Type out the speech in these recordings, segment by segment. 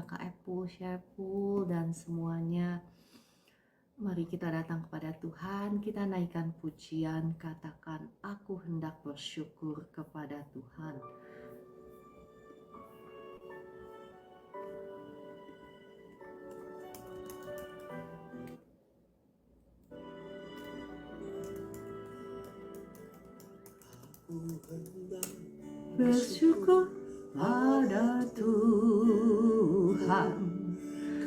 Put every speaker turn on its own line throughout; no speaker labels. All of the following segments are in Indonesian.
Kak Epul, Syepul, dan semuanya. Mari kita datang kepada Tuhan, kita naikkan pujian, katakan, aku hendak bersyukur kepada Tuhan. Bersyukur pada Tuhan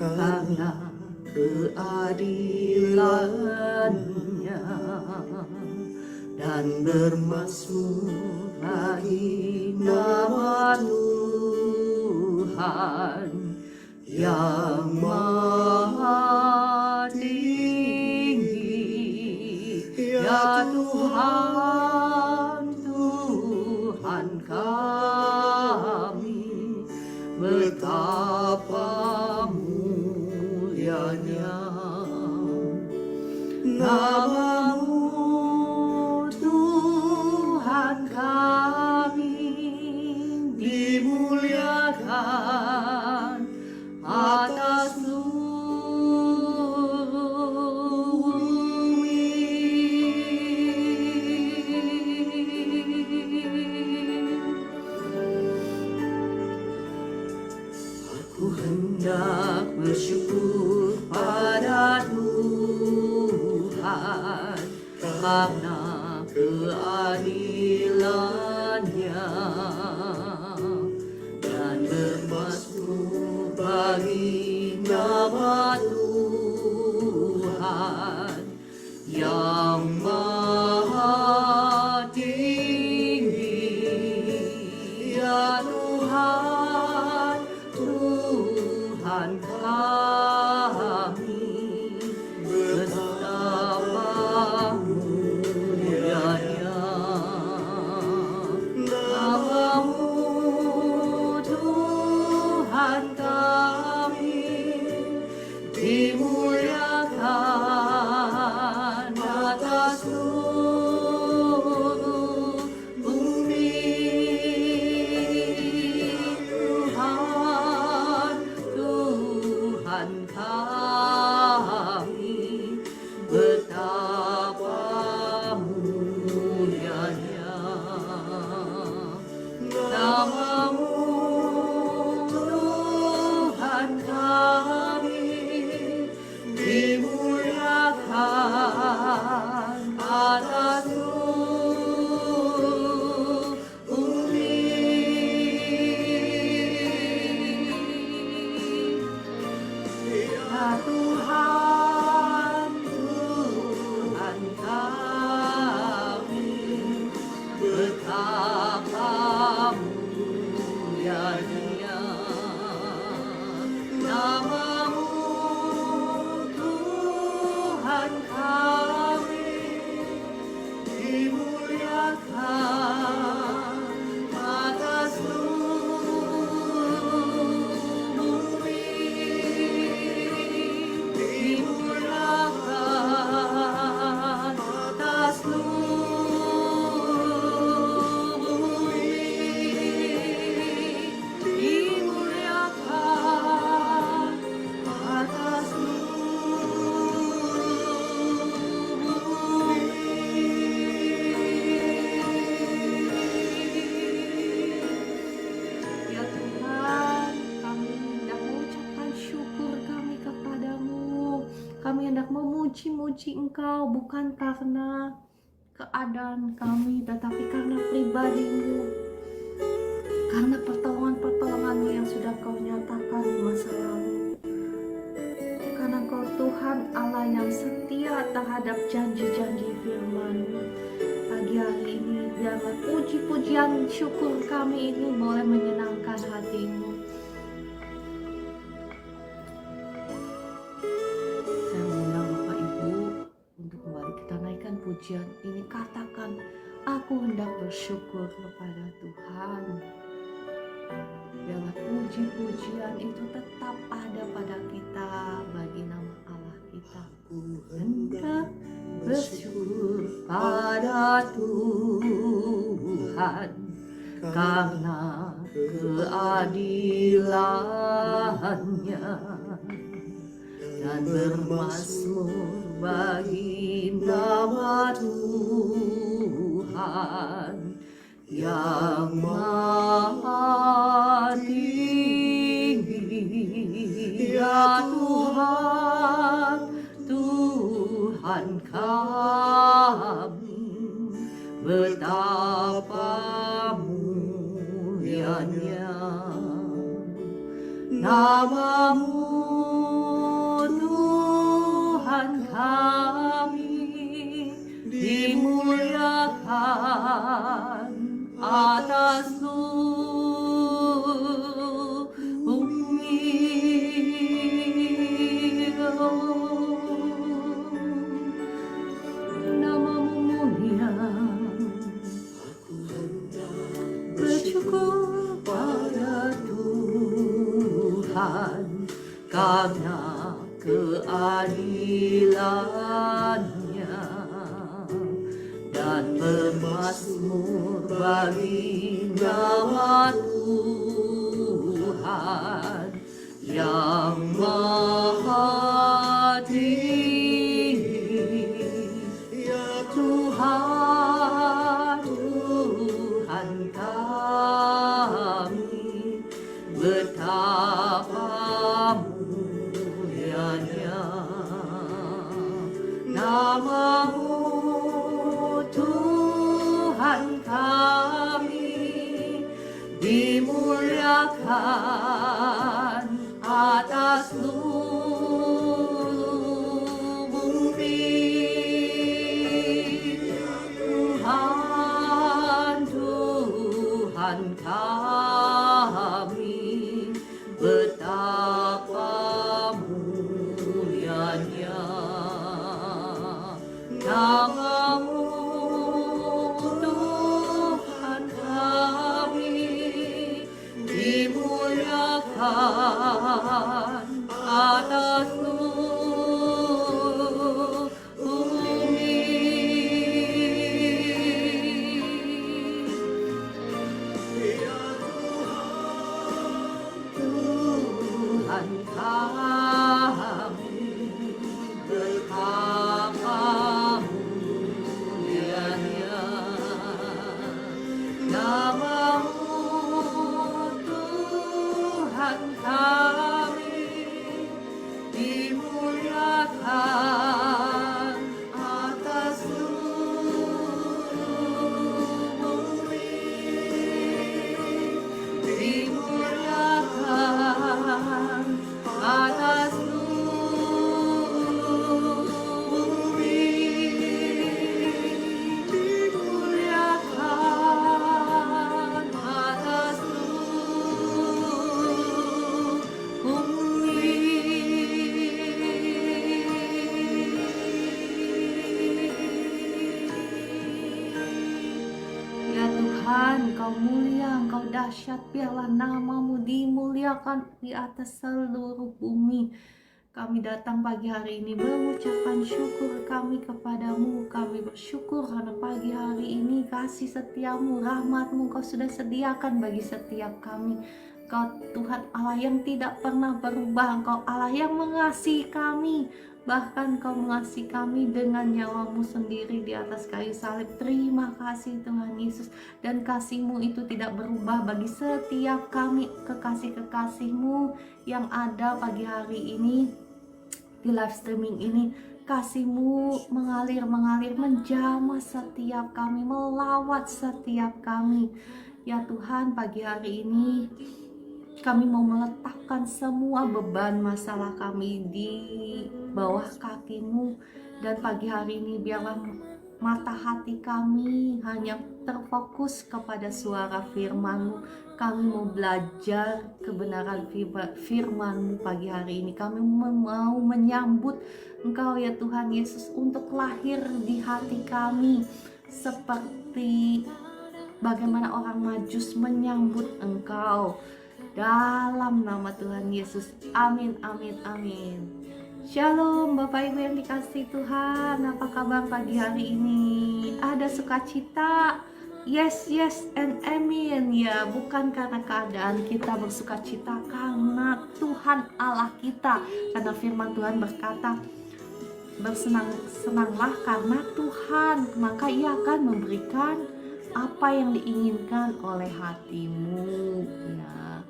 karena keadilan-Nya dan bermazmur bagi nama Tuhan yang maha tinggi. Ya Tuhan, Tuhan kami, betapa mulianya nama-Mu, Tuhan kami, dimuliakan atas hendak bersyukur pada Tuhan karena keadilan-Nya dan bermazmur bagi nama Tuhan yang maha tinggi. Ya Tuhan, Tuhan kami, betapa mulianya nama-Mu, Tuhan kami, dimuliakan atas seluruh bumi. Tuhan kami, betapa mulianya nama-Mu, Tuhan kami, dimuliakan atas seluruh bumi. Ya Tuhan, Tuhan kami, betapa mulianya nama-Mu, Tuhan kami, dimuliakan atas seluruh bumi. Dimuliakan atas seluruh bumi. Dimuliakan atas Ya Tuhan, kami hendak mengucapkan syukur kami kepadamu. Kami hendak memuji-muji Engkau bukan karena keadaan kami, tetapi karena pribadi-Mu, karena pertolongan-pertolongan-Mu yang sudah Kau nyatakan di masa lalu. Karena Kau Tuhan Allah yang setia terhadap janji-janji firman-Mu. Pagi hari ini biarlah puji-pujian syukur kami ini boleh menyenangkan hati-Mu. Saya mengundang Bapak Ibu untuk kembali kita naikkan pujian ini, katakan, aku hendak bersyukur kepada Tuhan. Biarlah puji-pujian itu tetap ada pada kita bagi nama Allah kita. Aku hendak bersyukur pada Tuhan karena keadilan-Nya kemuliaannya dan bermazmur bagi nama Tuhan yang maha tinggi. Ya Tuhan, Tuhan kami, betapa mulianya nama-Mu, Tuhan kami, dimuliakan atas bumi. Nama-Mu mulia, bersyukur pada Tuhan karena keadilannya dan bermazmur bagi nama Tuhan yang maha tinggi. Ya Tuhan, Tuhan kami, betapa mulianya nama-Mu, Tuhan kami, dimuliakan atas seluruh bumi. Tuhan, Tuhan kami, betapa mulianya nama-Mu, Tuhan kami, dimuliakan atas seluruh bumi. Tuhan kami, betapa mulianya nama-Mu, Tuhan kami, dimuliakan atas seluruh bumi. Dimuliakan atas seluruh bumi. Dimuliakan atas seluruh bumi. Ya Tuhan, Engkau mulia, Engkau dahsyat, biarlah nama-Mu dimuliakan di atas seluruh bumi. Kami datang pagi hari ini mengucapkan syukur kami kepadamu. Kami bersyukur karena pagi hari ini kasih setiamu, rahmatmu Kau sudah sediakan bagi setiap kami. Kau Tuhan Allah yang tidak pernah berubah. Engkau Allah yang mengasihi kami. Bahkan Kau mengasihi kami dengan nyawa-Mu sendiri di atas kayu salib. Terima kasih Tuhan Yesus. Dan kasih-Mu itu tidak berubah bagi setiap kami, kekasih-kekasih-Mu yang ada pagi hari ini di live streaming ini. Kasih-Mu mengalir menjamah setiap kami, melawat setiap kami. Ya Tuhan, pagi hari ini kami mau meletakkan semua beban masalah kami di bawah kaki-Mu. Dan pagi hari ini biarlah mata hati kami hanya terfokus kepada suara firman-Mu. Kami mau belajar kebenaran firman-Mu pagi hari ini. Kami mau menyambut Engkau ya Tuhan Yesus untuk lahir di hati kami. Seperti bagaimana orang Majus menyambut Engkau. Dalam nama Tuhan Yesus. Amin, amin, amin. Shalom Bapak Ibu yang dikasihi Tuhan. Apa kabar pagi hari ini? Ada sukacita? Yes, and amin. Ya, bukan karena keadaan kita bersukacita, karena Tuhan Tuhan Allah kita. Karena firman Tuhan berkata, bersenang-senanglah karena Tuhan, maka Ia akan memberikan apa yang diinginkan oleh hatimu. Ya,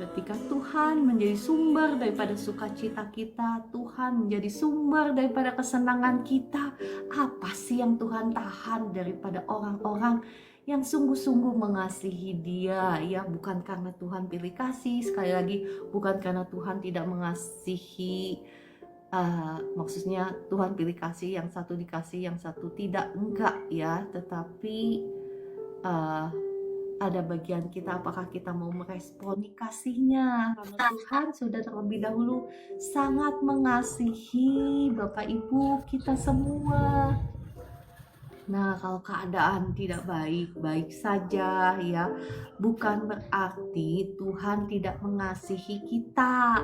ketika Tuhan menjadi sumber daripada sukacita kita, Tuhan menjadi sumber daripada kesenangan kita, apa sih yang Tuhan tahan daripada orang-orang yang sungguh-sungguh mengasihi Dia? Ya, bukan karena Tuhan pilih kasih, sekali lagi bukan karena Tuhan tidak mengasihi, maksudnya Tuhan pilih kasih, yang satu dikasih, yang satu tidak, enggak ya, tetapi ada bagian kita, apakah kita mau meresponi kasihnya. Karena Tuhan sudah terlebih dahulu sangat mengasihi Bapak Ibu kita semua. Nah, kalau keadaan tidak baik-baik saja ya, bukan berarti Tuhan tidak mengasihi kita.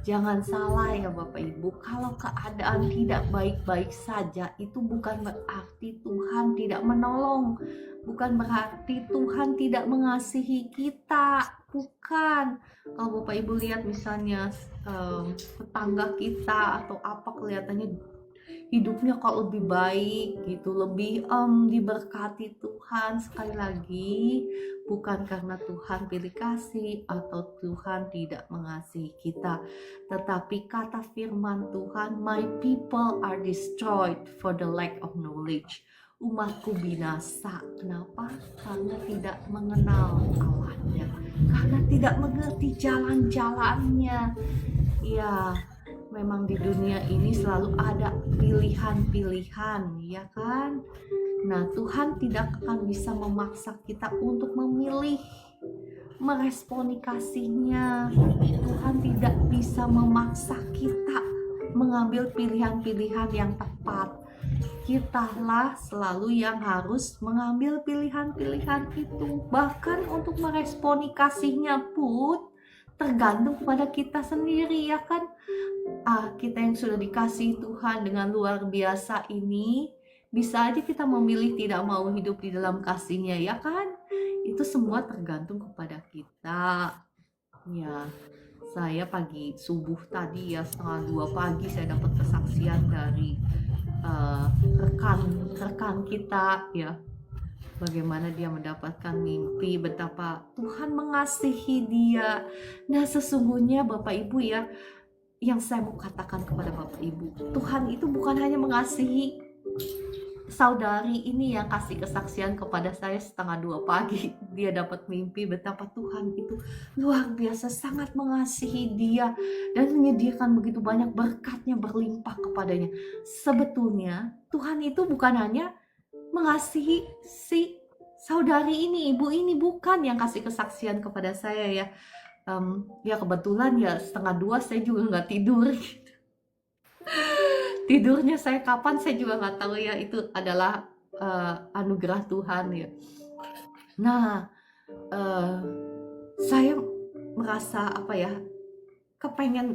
Jangan salah ya Bapak Ibu, kalau keadaan tidak baik-baik saja itu bukan berarti Tuhan tidak menolong. Bukan berarti Tuhan tidak mengasihi kita. Bukan. Kalau Bapak Ibu lihat misalnya tetangga kita atau apa, kelihatannya hidupnya kok lebih baik gitu, lebih diberkati Tuhan. Sekali lagi, bukan karena Tuhan pilih kasih atau Tuhan tidak mengasihi kita, tetapi kata firman Tuhan, my people are destroyed for the lack of knowledge. Umatku binasa. Kenapa? Karena tidak mengenal Allahnya, karena tidak mengerti jalan-jalannya. Ya, memang di dunia ini selalu ada pilihan-pilihan, ya kan? Nah, Tuhan tidak akan bisa memaksa kita untuk memilih, meresponi kasih-Nya. Tuhan tidak bisa memaksa kita mengambil pilihan-pilihan yang tepat. Kitalah selalu yang harus mengambil pilihan-pilihan itu. Bahkan untuk meresponi kasih-Nya pun tergantung pada kita sendiri, ya kan? Kita yang sudah dikasihi Tuhan dengan luar biasa ini, bisa aja kita memilih tidak mau hidup di dalam kasih-Nya, ya kan? Itu semua tergantung kepada kita. Ya, saya pagi subuh tadi ya, 1:30 pagi saya dapat kesaksian dari rekan kita ya, bagaimana dia mendapatkan mimpi, betapa Tuhan mengasihi dia. Nah, sesungguhnya Bapak Ibu ya, yang saya mau katakan kepada Bapak Ibu, Tuhan itu bukan hanya mengasihi saudari ini yang kasih kesaksian kepada saya 1:30 pagi, dia dapat mimpi, betapa Tuhan itu luar biasa sangat mengasihi dia dan menyediakan begitu banyak berkatnya berlimpah kepadanya. Sebetulnya Tuhan itu bukan hanya mengasihi si saudari ini, ibu ini, bukan yang kasih kesaksian kepada saya ya. Ya kebetulan ya 1:30 saya juga nggak tidur. Tidurnya saya kapan saya juga nggak tahu ya, itu adalah anugerah Tuhan ya. Nah, saya merasa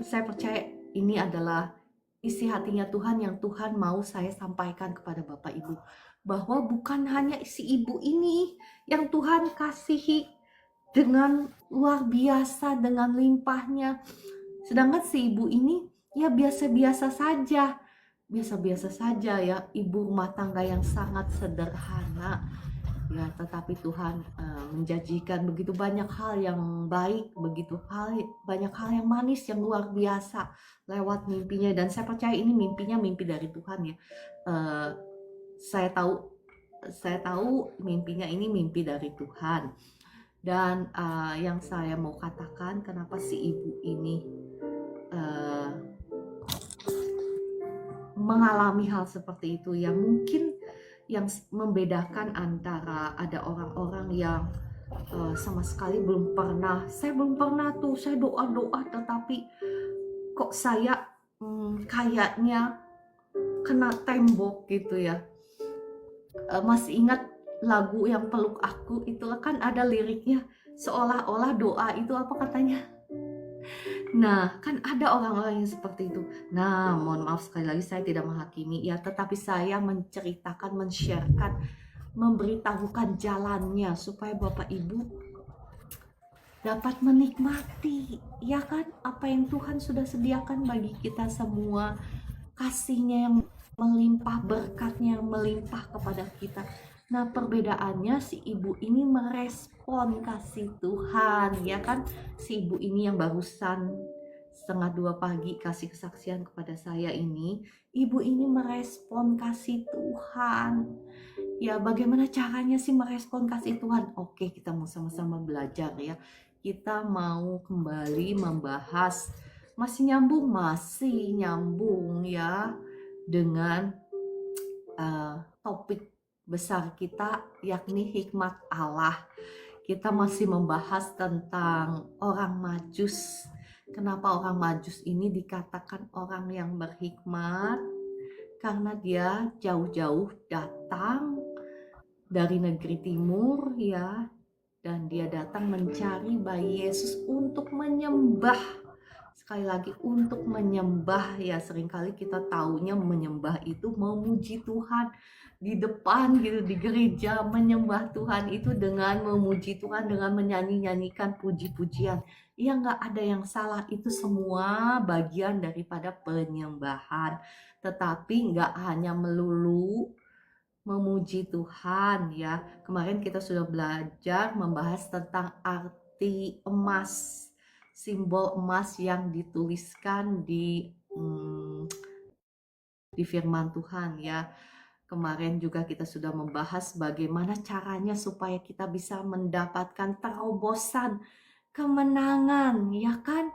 saya percaya ini adalah isi hatinya Tuhan yang Tuhan mau saya sampaikan kepada Bapak Ibu, bahwa bukan hanya si ibu ini yang Tuhan kasihi dengan luar biasa, dengan limpahnya, sedangkan si ibu ini ya biasa-biasa saja ya, ibu rumah tangga yang sangat sederhana ya, tetapi Tuhan menjanjikan begitu banyak hal yang baik, banyak hal yang manis, yang luar biasa lewat mimpinya, dan saya percaya ini mimpinya mimpi dari Tuhan ya. Saya tahu mimpinya ini mimpi dari Tuhan. Dan yang saya mau katakan, kenapa si ibu ini mengalami hal seperti itu ya, mungkin yang membedakan antara ada orang-orang yang sama sekali saya belum pernah tuh, saya doa-doa tetapi kok saya kayaknya kena tembok gitu ya. Masih ingat lagu yang Peluk Aku, itulah kan ada liriknya, seolah-olah doa itu apa katanya. Nah, kan ada orang-orang yang seperti itu. Nah, mohon maaf sekali lagi, saya tidak menghakimi ya, tetapi saya menceritakan, men-sharekan, memberitahukan jalannya supaya Bapak Ibu dapat menikmati, ya kan, apa yang Tuhan sudah sediakan bagi kita semua, kasihnya yang melimpah, berkatnya yang melimpah kepada kita. Nah, perbedaannya si ibu ini merespon kasih Tuhan, ya kan, si ibu ini yang barusan 1:30 pagi kasih kesaksian kepada saya ini, ibu ini merespon kasih Tuhan. Ya, bagaimana caranya sih merespon kasih Tuhan? Oke, kita mau sama-sama belajar ya. Kita mau kembali membahas, masih nyambung ya dengan topik besar kita, yakni hikmat Allah. Kita masih membahas tentang orang Majus. Kenapa orang Majus ini dikatakan orang yang berhikmat? Karena dia jauh-jauh datang dari negeri timur ya, dan dia datang mencari bayi Yesus untuk menyembah. Sekali lagi, untuk menyembah ya. Seringkali kita taunya menyembah itu memuji Tuhan di depan gitu, di gereja. Menyembah Tuhan itu dengan memuji Tuhan, dengan menyanyi-nyanyikan puji-pujian. Ya, nggak ada yang salah, itu semua bagian daripada penyembahan. Tetapi nggak hanya melulu memuji Tuhan ya. Kemarin kita sudah belajar membahas tentang arti emas, simbol emas yang dituliskan di firman Tuhan ya. Kemarin juga kita sudah membahas bagaimana caranya supaya kita bisa mendapatkan terobosan, kemenangan, ya kan?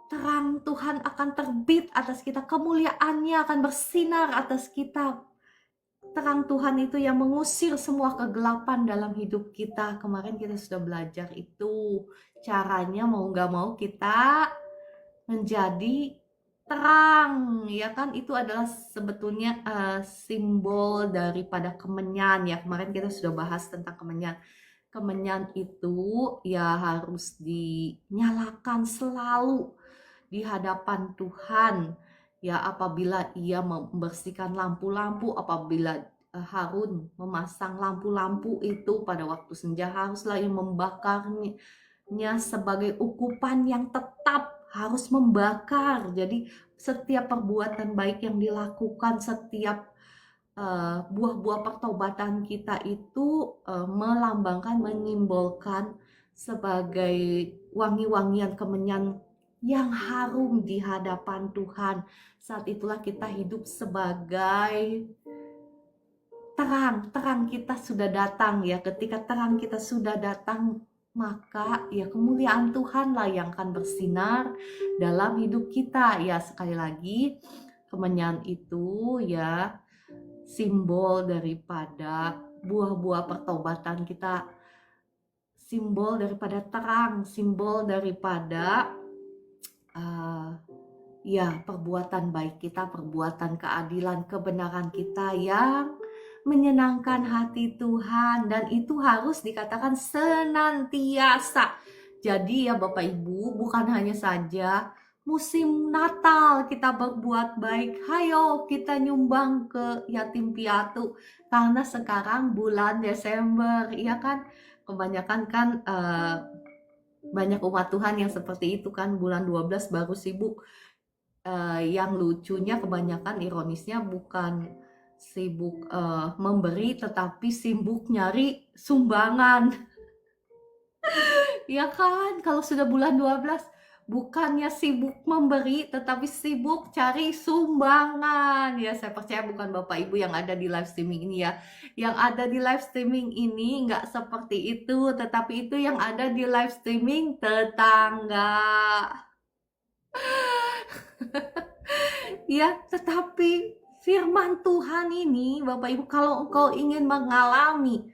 Terang Tuhan akan terbit atas kita, kemuliaannya akan bersinar atas kita. Terang Tuhan itu yang mengusir semua kegelapan dalam hidup kita. Kemarin kita sudah belajar itu. Caranya mau nggak mau kita menjadi terang, ya kan? Itu adalah sebetulnya simbol daripada kemenyan ya. Kemarin kita sudah bahas tentang kemenyan. Kemenyan itu ya harus dinyalakan selalu di hadapan Tuhan. Ya, apabila ia membersihkan lampu-lampu, apabila Harun memasang lampu-lampu itu pada waktu senja, haruslah ia membakarnya sebagai ukupan yang tetap, harus membakar. Jadi setiap perbuatan baik yang dilakukan, setiap buah-buah pertobatan kita itu melambangkan, menyimbolkan sebagai wangi-wangian kemenyan yang harum di hadapan Tuhan. Saat itulah kita hidup sebagai terang kita sudah datang ya. Ketika terang kita sudah datang, maka ya kemuliaan Tuhanlah yang akan bersinar dalam hidup kita. Ya, sekali lagi, kemenyan itu ya simbol daripada buah-buah pertobatan kita, simbol daripada terang, simbol daripada ya perbuatan baik kita, perbuatan keadilan, kebenaran kita yang menyenangkan hati Tuhan, dan itu harus dikatakan senantiasa. Jadi ya Bapak Ibu, bukan hanya saja musim Natal kita berbuat baik, hayo kita nyumbang ke yatim piatu, karena sekarang bulan Desember, ya kan, kebanyakan kan banyak umat Tuhan yang seperti itu kan, bulan 12 baru sibuk. Yang lucunya, kebanyakan ironisnya, bukan sibuk memberi, tetapi sibuk nyari sumbangan. Ya kan, kalau sudah bulan 12 bukannya sibuk memberi, tetapi sibuk cari sumbangan. Ya, saya percaya bukan Bapak Ibu yang ada di live streaming ini ya. Yang ada di live streaming ini nggak seperti itu, tetapi itu yang ada di live streaming tetangga. Ya, tetapi firman Tuhan ini, Bapak Ibu, kalau engkau ingin mengalami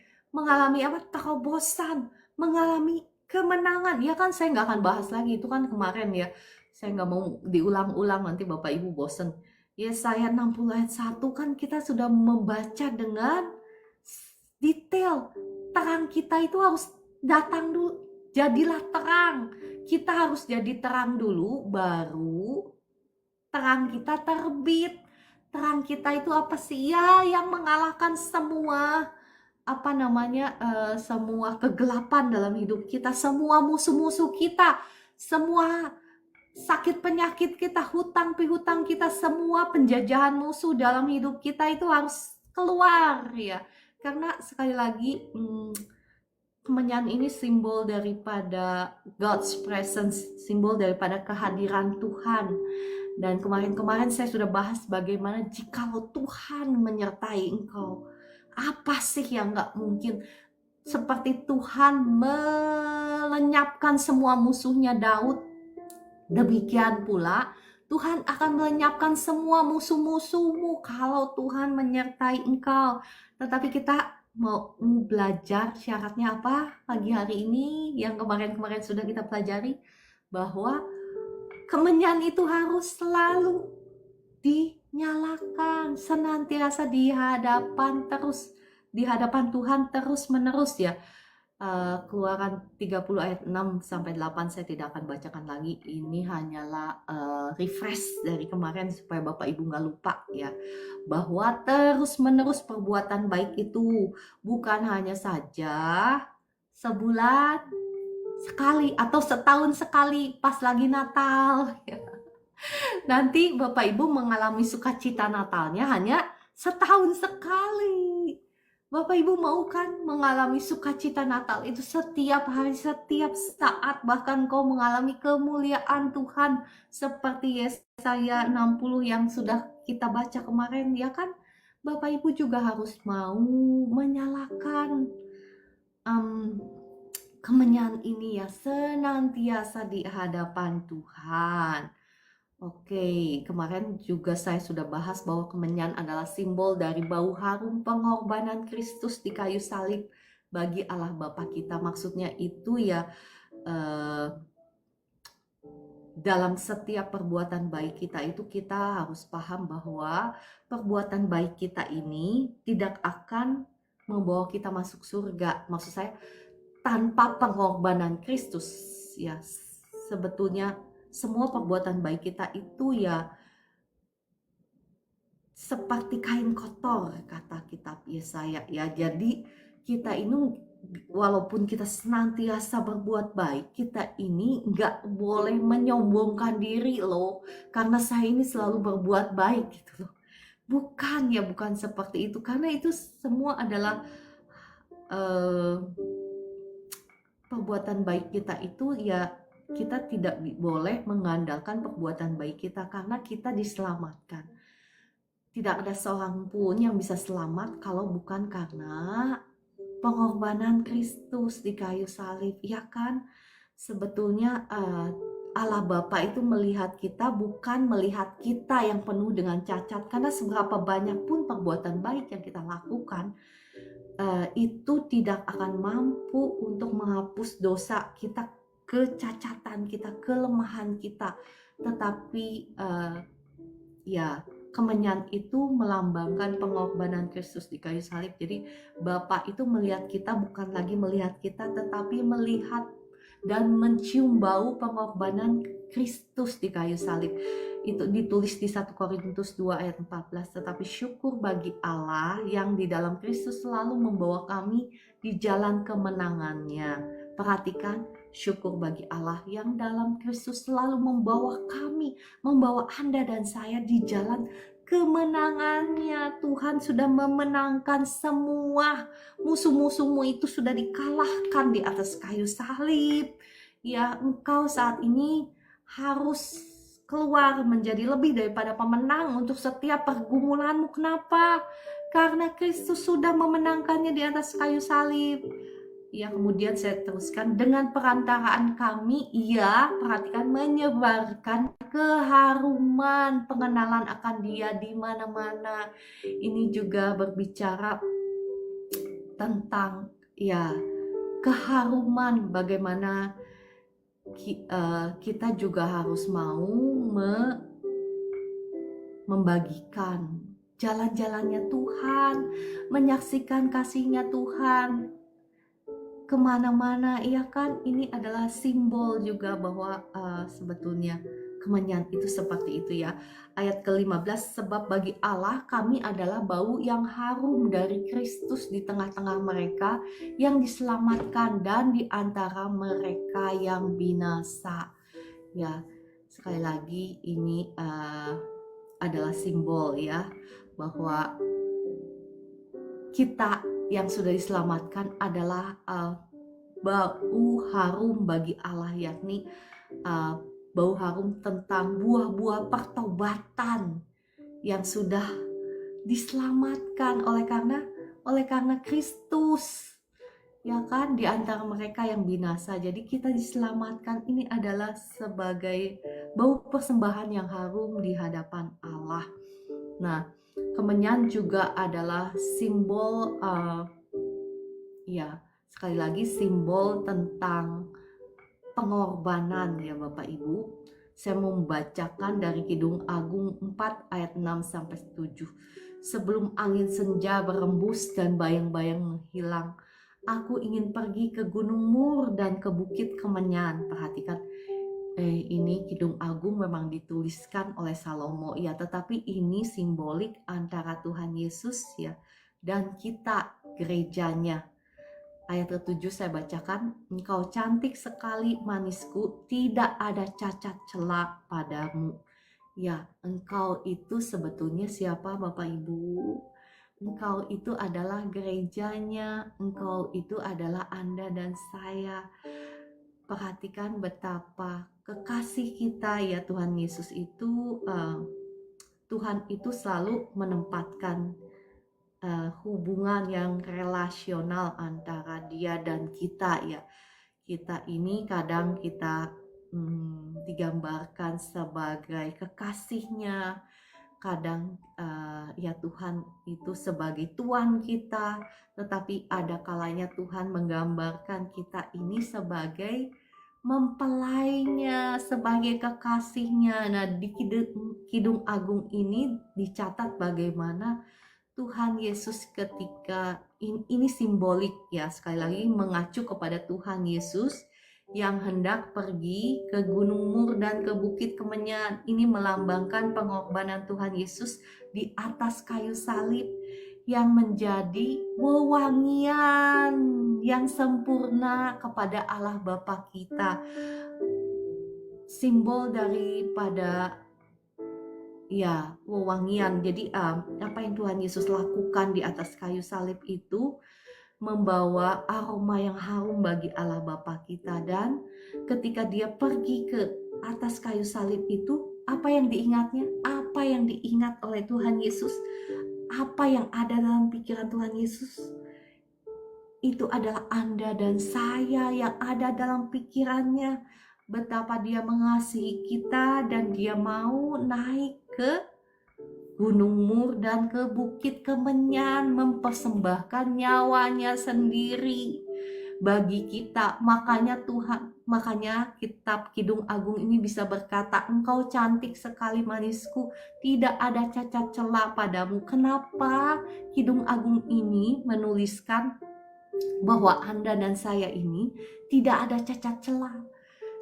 apa? Terobosan, mengalami kemenangan. Ya kan, saya nggak akan bahas lagi, itu kan kemarin ya. Saya nggak mau diulang-ulang, nanti Bapak Ibu bosen. Yesaya 60 ayat 1 kan kita sudah membaca dengan detail. Terang kita itu harus datang dulu. Jadilah terang. Kita harus jadi terang dulu, baru terang kita terbit. Terang kita itu apa sih? Ya, yang mengalahkan semua semua kegelapan dalam hidup kita, semua musuh-musuh kita, semua sakit penyakit kita, hutang pihutang kita, semua penjajahan musuh dalam hidup kita itu harus keluar ya. Karena sekali lagi kemenyan ini simbol daripada God's presence, simbol daripada kehadiran Tuhan. Dan kemarin-kemarin saya sudah bahas bagaimana jikalau Tuhan menyertai engkau, apa sih yang gak mungkin. Seperti Tuhan melenyapkan semua musuhnya Daud, demikian pula Tuhan akan melenyapkan semua musuh-musuhmu kalau Tuhan menyertai engkau. Tetapi kita mau belajar syaratnya apa pagi hari ini, yang kemarin-kemarin sudah kita pelajari, bahwa kemenyan itu harus selalu dinyalakan, senantiasa di hadapan Tuhan terus menerus ya. Keluaran 30 ayat 6 sampai 8 saya tidak akan bacakan lagi. Ini hanyalah refresh dari kemarin supaya Bapak Ibu nggak lupa ya, bahwa terus menerus perbuatan baik itu bukan hanya saja sebulan sekali atau setahun sekali pas lagi Natal ya. Nanti Bapak Ibu mengalami sukacita Natalnya hanya setahun sekali. Bapak Ibu mau kan mengalami sukacita Natal itu setiap hari, setiap saat, bahkan kau mengalami kemuliaan Tuhan seperti Yesaya 60 yang sudah kita baca kemarin ya kan. Bapak Ibu juga harus mau menyalakan kemenyan ini ya, senantiasa di hadapan Tuhan. Oke, kemarin juga saya sudah bahas bahwa kemenyan adalah simbol dari bau harum pengorbanan Kristus di kayu salib bagi Allah Bapa kita. Maksudnya itu ya, dalam setiap perbuatan baik kita itu kita harus paham bahwa perbuatan baik kita ini tidak akan membawa kita masuk surga. Maksud saya tanpa pengorbanan Kristus ya, sebetulnya semua perbuatan baik kita itu ya seperti kain kotor, kata kitab Yesaya ya. Jadi kita ini walaupun kita senantiasa berbuat baik, kita ini nggak boleh menyombongkan diri loh, karena saya ini selalu berbuat baik gitu loh. Bukan seperti itu, karena itu semua adalah perbuatan baik kita itu ya, kita tidak boleh mengandalkan perbuatan baik kita karena kita diselamatkan. Tidak ada seorang pun yang bisa selamat kalau bukan karena pengorbanan Kristus di kayu salib, ya kan? Sebetulnya Allah Bapa itu melihat kita bukan melihat kita yang penuh dengan cacat, karena seberapa banyak pun perbuatan baik yang kita lakukan, itu tidak akan mampu untuk menghapus dosa kita, kecacatan kita, kelemahan kita. Tetapi ya, kemenyan itu melambangkan pengorbanan Kristus di kayu salib. Jadi Bapa itu melihat kita bukan lagi melihat kita, tetapi melihat dan mencium bau pengorbanan Kristus di kayu salib. Itu ditulis di 1 Korintus 2 ayat 14. Tetapi syukur bagi Allah yang di dalam Kristus selalu membawa kami di jalan kemenangannya. Perhatikan, syukur bagi Allah yang dalam Kristus selalu membawa kami, membawa Anda dan saya di jalan kemenangannya. Tuhan sudah memenangkan semua musuh-musuhmu, itu sudah dikalahkan di atas kayu salib. Ya, engkau saat ini harus keluar menjadi lebih daripada pemenang untuk setiap pergumulanmu. Kenapa? Karena Kristus sudah memenangkannya di atas kayu salib. Ya, kemudian saya teruskan, dengan perantaraan kami, ia, perhatikan, menyebarkan keharuman pengenalan akan Dia di mana-mana. Ini juga berbicara tentang ya keharuman, bagaimana kita juga harus mau membagikan jalan-jalannya Tuhan, menyaksikan kasih-Nya Tuhan kemana-mana, ya kan? Ini adalah simbol juga bahwa sebetulnya kemenyan itu seperti itu ya. Ayat ke-15, sebab bagi Allah kami adalah bau yang harum dari Kristus di tengah-tengah mereka yang diselamatkan dan di antara mereka yang binasa. Ya, sekali lagi ini adalah simbol ya, bahwa kita yang sudah diselamatkan adalah bau harum bagi Allah, yakni bau harum tentang buah-buah pertobatan yang sudah diselamatkan oleh karena Kristus, ya kan, di antara mereka yang binasa. Jadi kita diselamatkan ini adalah sebagai bau persembahan yang harum di hadapan Allah. Nah, kemenyan juga adalah simbol ya, sekali lagi simbol tentang pengorbanan ya Bapak Ibu. Saya membacakan dari Kidung Agung 4 ayat 6-7. Sebelum angin senja berembus dan bayang-bayang menghilang, aku ingin pergi ke Gunung Mur dan ke Bukit Kemenyan. Perhatikan, ini Kidung Agung memang dituliskan oleh Salomo ya, tetapi ini simbolik antara Tuhan Yesus ya dan kita, gerejanya. Ayat ke-7 saya bacakan, engkau cantik sekali manisku, tidak ada cacat celak padamu. Ya, engkau itu sebetulnya siapa Bapak Ibu? Engkau itu adalah gerejanya, engkau itu adalah Anda dan saya. Perhatikan betapa kekasih kita ya Tuhan Yesus itu, Tuhan itu selalu menempatkan hubungan yang relasional antara dia dan kita ya. Kita ini kadang kita digambarkan sebagai kekasihnya, kadang ya Tuhan itu sebagai Tuhan kita, tetapi ada kalanya Tuhan menggambarkan kita ini sebagai mempelainya, sebagai kekasihnya. Nah, di Kidung Agung ini dicatat bagaimana Tuhan Yesus ketika ini simbolik ya, sekali lagi mengacu kepada Tuhan Yesus yang hendak pergi ke Gunung Mur dan ke Bukit Kemenyan. Ini melambangkan pengorbanan Tuhan Yesus di atas kayu salib yang menjadi wewangian yang sempurna kepada Allah Bapa kita. Simbol daripada ya wewangian. Jadi apa yang Tuhan Yesus lakukan di atas kayu salib itu membawa aroma yang harum bagi Allah Bapa kita. Dan ketika dia pergi ke atas kayu salib itu, apa yang diingatnya? Apa yang diingat oleh Tuhan Yesus? Apa yang ada dalam pikiran Tuhan Yesus? Itu adalah Anda dan saya yang ada dalam pikirannya. Betapa dia mengasihi kita dan dia mau naik ke Gunung Mur dan ke Bukit Kemenyan, mempersembahkan nyawanya sendiri bagi kita. Makanya kitab Kidung Agung ini bisa berkata, engkau cantik sekali manisku, tidak ada cacat celah padamu. Kenapa Kidung Agung ini menuliskan bahwa Anda dan saya ini tidak ada cacat celah?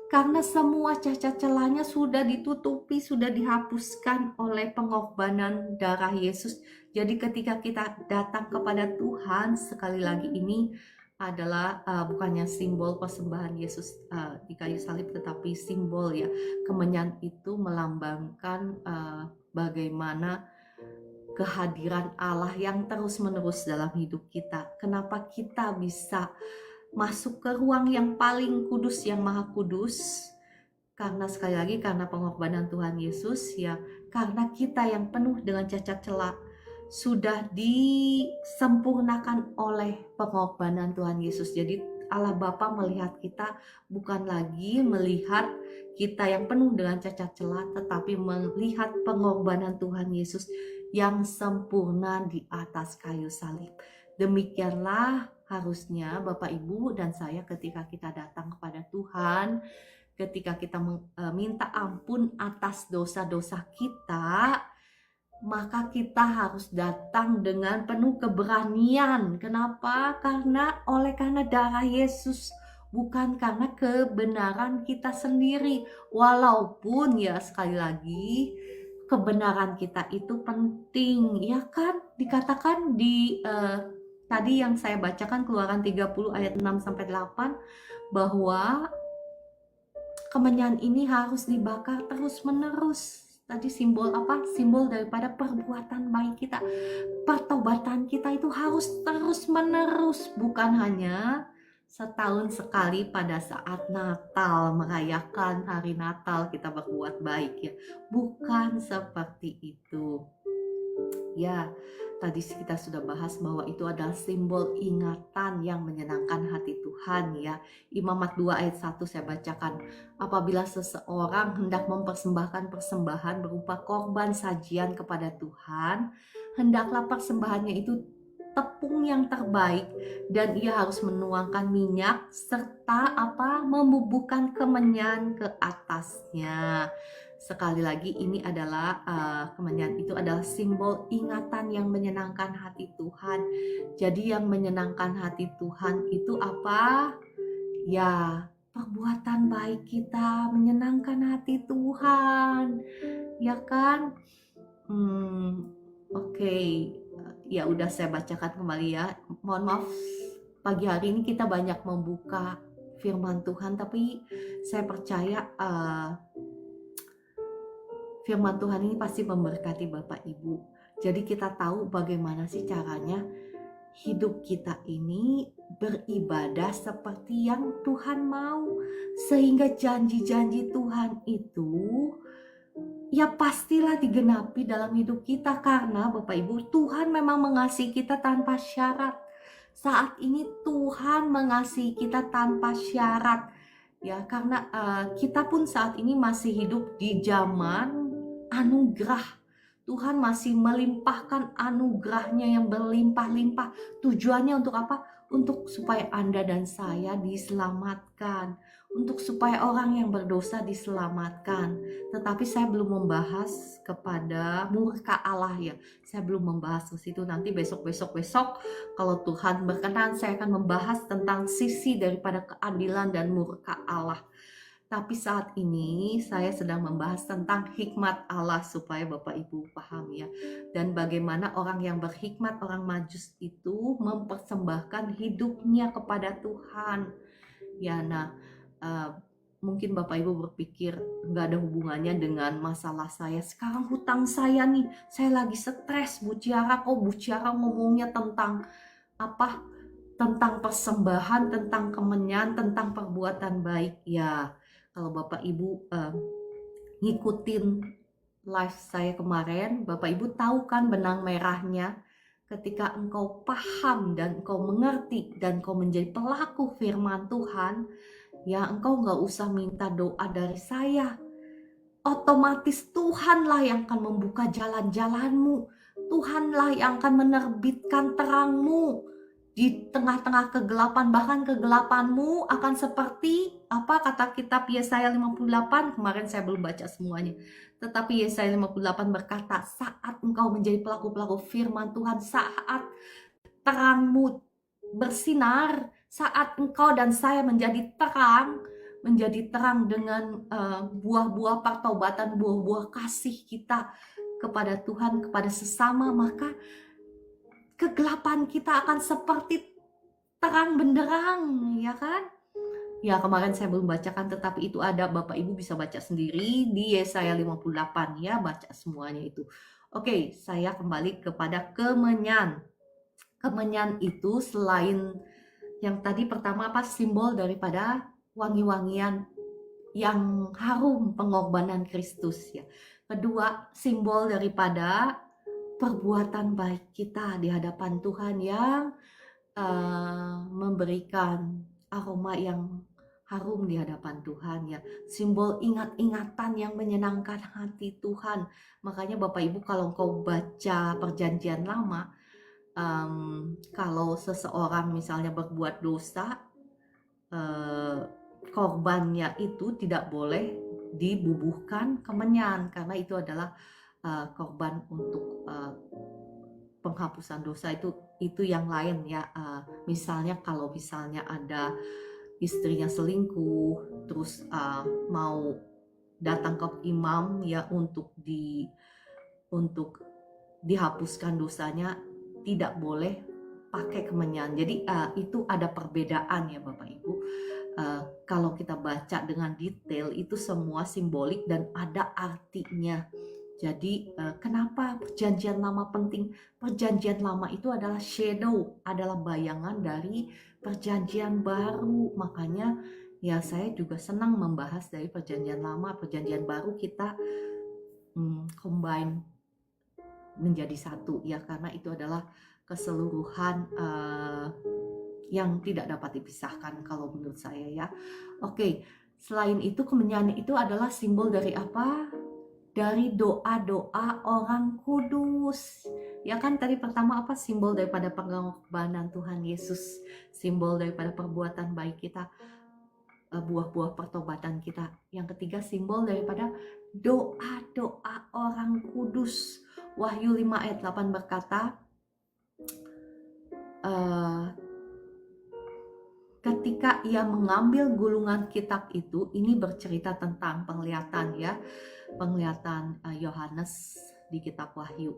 Karena semua cacat celahnya sudah ditutupi, sudah dihapuskan oleh pengorbanan darah Yesus. Jadi ketika kita datang kepada Tuhan, sekali lagi ini adalah bukannya simbol persembahan Yesus di kayu salib, tetapi simbol ya. Kemenyan itu melambangkan bagaimana kehadiran Allah yang terus-menerus dalam hidup kita. Kenapa kita bisa masuk ke ruang yang paling kudus, yang maha kudus? Karena sekali lagi, karena pengorbanan Tuhan Yesus ya. Karena kita yang penuh dengan cacat celah sudah disempurnakan oleh pengorbanan Tuhan Yesus. Jadi Allah Bapa melihat kita bukan lagi melihat kita yang penuh dengan cacat celah, tetapi melihat pengorbanan Tuhan Yesus yang sempurna di atas kayu salib. Demikianlah harusnya Bapak Ibu dan saya ketika kita datang kepada Tuhan, ketika kita minta ampun atas dosa-dosa kita, maka kita harus datang dengan penuh keberanian. Kenapa? Karena darah Yesus, bukan karena kebenaran kita sendiri. Walaupun ya sekali lagi kebenaran kita itu penting, ya kan? Dikatakan di tadi yang saya bacakan Keluaran 30 ayat 6 sampai 8 bahwa kemenyan ini harus dibakar terus-menerus. Tadi simbol apa? Simbol daripada perbuatan baik kita. Pertobatan kita itu harus terus-menerus, bukan hanya setahun sekali pada saat Natal, merayakan hari Natal kita berbuat baik ya. Bukan seperti itu. Ya, tadi kita sudah bahas bahwa itu adalah simbol ingatan yang menyenangkan hati Tuhan ya. Imamat 2 ayat 1 saya bacakan. Apabila seseorang hendak mempersembahkan persembahan berupa korban sajian kepada Tuhan, hendaklah persembahannya itu tepung yang terbaik dan ia harus menuangkan minyak serta membubuhkan kemenyan ke atasnya. Sekali lagi ini adalah kemenyan itu adalah simbol ingatan yang menyenangkan hati Tuhan. Jadi yang menyenangkan hati Tuhan itu apa? Ya, perbuatan baik kita menyenangkan hati Tuhan. Ya kan? Oke. Ya udah saya bacakan kembali ya. Mohon maaf pagi hari ini kita banyak membuka firman Tuhan, tapi saya percaya firman Tuhan ini pasti memberkati Bapak Ibu. Jadi kita tahu bagaimana sih caranya hidup kita ini beribadah seperti yang Tuhan mau. Sehingga janji-janji Tuhan itu ya pastilah digenapi dalam hidup kita. Karena Bapak Ibu, Tuhan memang mengasihi kita tanpa syarat. Saat ini Tuhan mengasihi kita tanpa syarat. Ya, karena kita pun saat ini masih hidup di zaman anugerah. Tuhan masih melimpahkan anugerahnya yang berlimpah-limpah. Tujuannya untuk apa? Untuk supaya Anda dan saya diselamatkan. Untuk supaya orang yang berdosa diselamatkan. Tetapi saya belum membahas kepada murka Allah ya. Saya belum membahas ke situ. Nanti besok kalau Tuhan berkenan saya akan membahas tentang sisi daripada keadilan dan murka Allah. Tapi saat ini saya sedang membahas tentang hikmat Allah supaya Bapak Ibu paham ya. Dan bagaimana orang yang berhikmat, orang Majus itu mempersembahkan hidupnya kepada Tuhan. Ya, nah mungkin Bapak Ibu berpikir nggak ada hubungannya dengan masalah saya. Sekarang hutang saya nih, saya lagi stres. Bu Ciara ngomongnya tentang apa? Tentang persembahan, tentang kemenyan, tentang perbuatan baik ya. Kalau Bapak Ibu ngikutin live saya kemarin, Bapak Ibu tahu kan benang merahnya. Ketika engkau paham dan engkau mengerti dan engkau menjadi pelaku firman Tuhan, ya engkau gak usah minta doa dari saya. Otomatis Tuhanlah yang akan membuka jalan-jalanmu. Tuhanlah yang akan menerbitkan terangmu di tengah-tengah kegelapan. Bahkan kegelapanmu akan seperti apa kata kitab Yesaya 58. Kemarin saya belum baca semuanya. Tetapi Yesaya 58 berkata, saat engkau menjadi pelaku-pelaku firman Tuhan, saat terangmu bersinar, saat engkau dan saya menjadi terang dengan buah-buah pertobatan, buah-buah kasih kita kepada Tuhan, kepada sesama, maka kegelapan kita akan seperti terang benderang, ya kan? Ya, kemarin saya belum bacakan, tetapi itu ada, Bapak Ibu bisa baca sendiri di Yesaya 58 ya, baca semuanya itu. Oke, saya kembali kepada kemenyan. Kemenyan itu selain yang tadi pertama apa? Simbol daripada wangi-wangian yang harum pengorbanan Kristus ya. Kedua, simbol daripada perbuatan baik kita di hadapan Tuhan yang memberikan aroma yang harum di hadapan Tuhan ya. Simbol ingat-ingatan yang menyenangkan hati Tuhan. Makanya Bapak Ibu kalau engkau baca perjanjian lama, kalau seseorang misalnya berbuat dosa, korbannya itu tidak boleh dibubuhkan kemenyan karena itu adalah korban untuk penghapusan dosa. Itu yang lain ya. Misalnya kalau misalnya ada istrinya selingkuh, terus mau datang ke imam ya untuk dihapuskan dosanya, tidak boleh pakai kemenyan. Jadi itu ada perbedaan ya Bapak Ibu. Kalau kita baca dengan detail itu semua simbolik dan ada artinya. Jadi kenapa perjanjian lama penting? Perjanjian lama itu adalah shadow, adalah bayangan dari perjanjian baru. Makanya ya saya juga senang membahas dari perjanjian lama, perjanjian baru kita combine menjadi satu ya, karena itu adalah keseluruhan yang tidak dapat dipisahkan kalau menurut saya ya. Oke, selain itu kemenyan itu adalah simbol dari apa? Dari doa-doa orang kudus. Ya kan tadi pertama apa? Simbol daripada pengorbanan Tuhan Yesus, simbol daripada perbuatan baik kita, buah-buah pertobatan kita. Yang ketiga simbol daripada doa-doa orang kudus. Wahyu 5 ayat 8 berkata, ketika ia mengambil gulungan kitab itu, ini bercerita tentang penglihatan ya, penglihatan Yohanes di kitab Wahyu.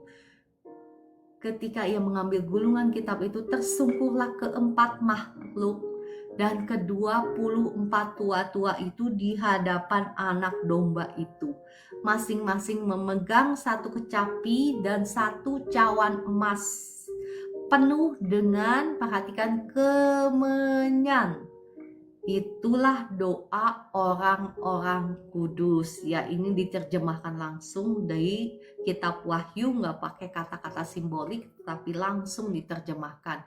Ketika ia mengambil gulungan kitab itu, tersungkurlah keempat makhluk dan ke-24 tua-tua itu di hadapan anak domba itu. Masing-masing memegang satu kecapi dan satu cawan emas penuh dengan, perhatikan, kemenyan. Itulah doa orang-orang kudus. Ya, ini diterjemahkan langsung dari kitab Wahyu, nggak pakai kata-kata simbolik, tapi langsung diterjemahkan.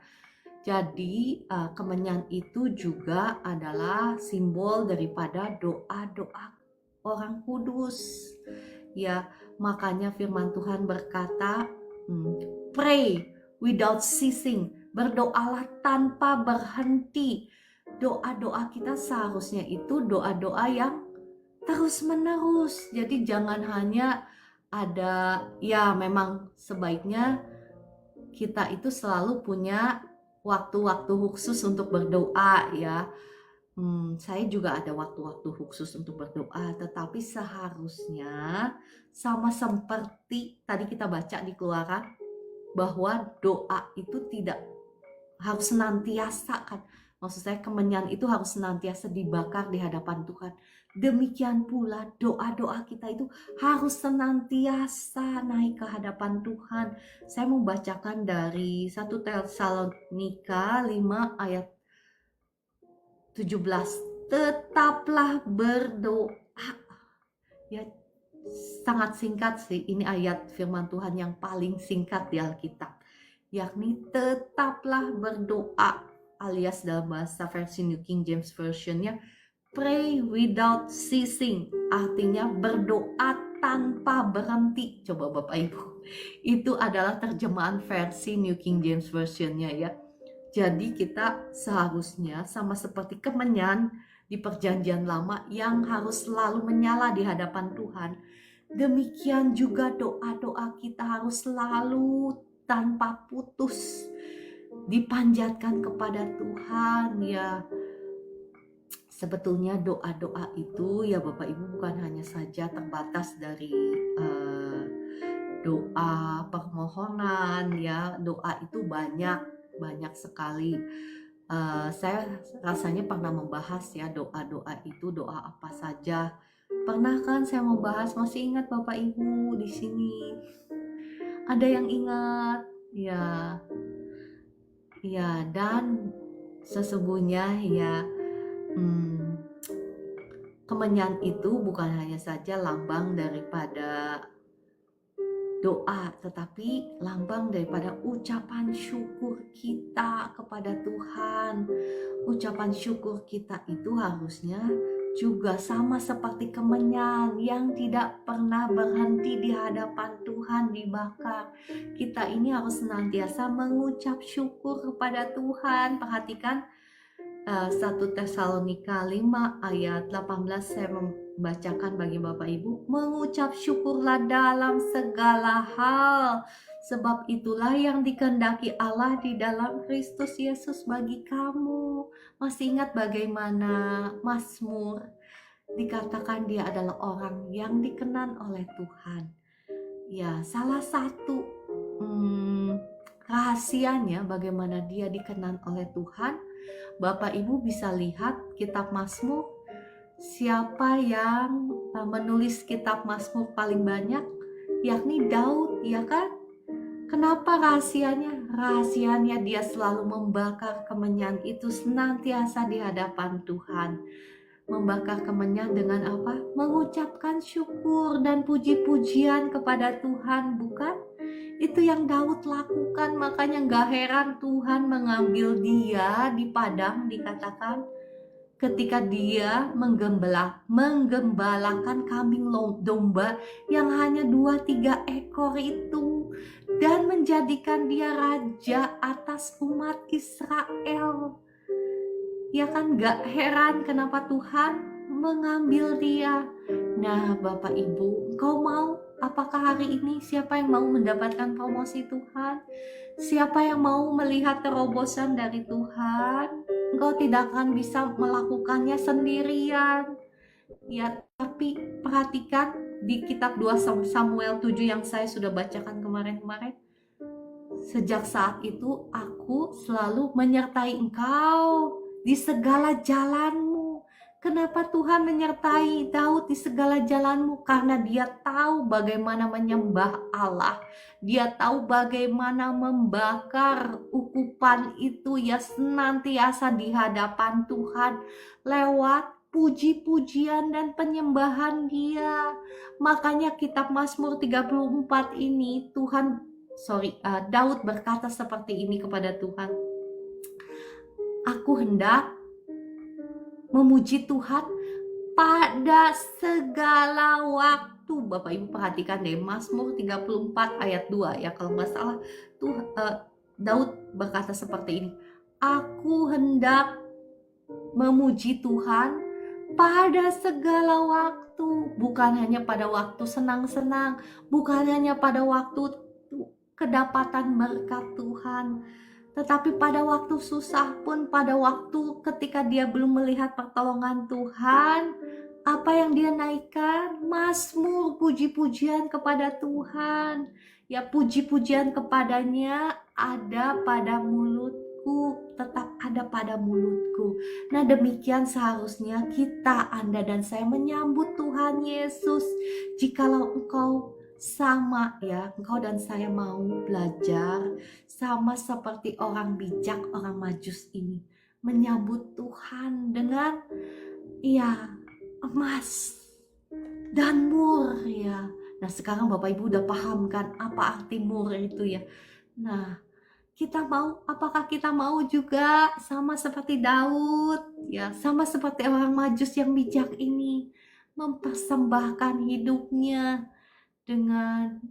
Jadi kemenyan itu juga adalah simbol daripada doa-doa orang kudus. Ya, makanya firman Tuhan berkata, pray without ceasing, berdoalah tanpa berhenti. Doa-doa kita seharusnya itu doa-doa yang terus-menerus. Jadi jangan hanya ada, ya memang sebaiknya kita itu selalu punya waktu-waktu khusus untuk berdoa ya. Saya juga ada waktu-waktu khusus untuk berdoa, tetapi seharusnya sama seperti tadi kita baca di Keluaran, bahwa doa itu tidak harus senantiasa kan. Maksud saya kemenyan itu harus senantiasa dibakar di hadapan Tuhan. Demikian pula doa-doa kita itu harus senantiasa naik ke hadapan Tuhan. Saya mau bacakan dari 1 Tesalonika 5 ayat 17. Tetaplah berdoa. Ya, sangat singkat sih, ini ayat firman Tuhan yang paling singkat di Alkitab, yakni tetaplah berdoa, alias dalam bahasa versi New King James Version-nya pray without ceasing, artinya berdoa tanpa berhenti. Coba Bapak Ibu, itu adalah terjemahan versi New King James Version-nya ya. Jadi kita seharusnya sama seperti kemenyan di perjanjian lama yang harus selalu menyala di hadapan Tuhan. Demikian juga doa-doa kita harus selalu tanpa putus dipanjatkan kepada Tuhan ya. Sebetulnya doa-doa itu ya Bapak Ibu bukan hanya saja terbatas dari doa permohonan ya. Doa itu banyak sekali. Saya rasanya pernah membahas ya doa-doa itu, doa apa saja. Pernah kan saya membahas, masih ingat Bapak Ibu di sini? Ada yang ingat? Ya. Ya, dan sesungguhnya ya kemenyan itu bukan hanya saja lambang daripada doa, tetapi lambang daripada ucapan syukur kita kepada Tuhan. Ucapan syukur kita itu harusnya juga sama seperti kemenyan yang tidak pernah berhenti di hadapan Tuhan dibakar. Kita ini harus senantiasa mengucap syukur kepada Tuhan. Perhatikan 1 Tesalonika 5 ayat 18, saya membacakan bagi Bapak Ibu. Mengucap syukurlah dalam segala hal, Sebab itulah yang dikehendaki Allah di dalam Kristus Yesus bagi kamu. Masih ingat bagaimana Mazmur dikatakan dia adalah orang yang dikenan oleh Tuhan. Ya, salah satu rahasianya bagaimana dia dikenan oleh Tuhan, Bapak Ibu bisa lihat kitab Mazmur. Siapa yang menulis kitab Mazmur paling banyak? Yakni Daud, ya kan? Kenapa rahasianya? Rahasianya dia selalu membakar kemenyan itu senantiasa di hadapan Tuhan. Membakar kemenyan dengan apa? Mengucapkan syukur dan puji-pujian kepada Tuhan, bukan? Itu yang Daud lakukan, makanya gak heran Tuhan mengambil dia di padang, dikatakan ketika dia menggembalakan kambing domba yang hanya 2-3 ekor itu, dan menjadikan dia raja atas umat Israel. Ya kan, gak heran kenapa Tuhan mengambil dia. Nah Bapak Ibu, engkau mau? Apakah hari ini siapa yang mau mendapatkan promosi Tuhan? Siapa yang mau melihat terobosan dari Tuhan? Engkau tidak akan bisa melakukannya sendirian. Ya, tapi perhatikan di kitab 2 Samuel 7 yang saya sudah bacakan kemarin-kemarin. Sejak saat itu aku selalu menyertai engkau di segala jalanmu. Kenapa Tuhan menyertai Daud di segala jalanmu? Karena dia tahu bagaimana menyembah Allah. Dia tahu bagaimana membakar ukupan itu ya senantiasa di hadapan Tuhan lewat puji-pujian dan penyembahan dia. Makanya kitab Mazmur 34 ini Daud berkata seperti ini kepada Tuhan. Aku hendak memuji Tuhan pada segala waktu. Bapak Ibu perhatikan deh, Mazmur 34 ayat 2 ya, kalau nggak salah Daud berkata seperti ini. Aku hendak memuji Tuhan pada segala waktu, bukan hanya pada waktu senang-senang, bukan hanya pada waktu kedapatan berkat Tuhan, tetapi pada waktu susah pun, pada waktu ketika dia belum melihat pertolongan Tuhan, apa yang dia naikkan? Mazmur, puji-pujian kepada Tuhan. Ya, puji-pujian kepadanya ada pada mulutku, tetap ada pada mulutku. Nah, demikian seharusnya kita, Anda dan saya menyambut Tuhan Yesus. Jikalau engkau sama ya, engkau dan saya mau belajar sama seperti orang bijak, orang Majus ini, menyambut Tuhan dengan emas dan mur ya. Nah sekarang Bapak Ibu udah paham kan apa arti mur itu ya. Nah apakah kita mau juga sama seperti Daud ya, sama seperti orang Majus yang bijak ini, mempersembahkan hidupnya dengan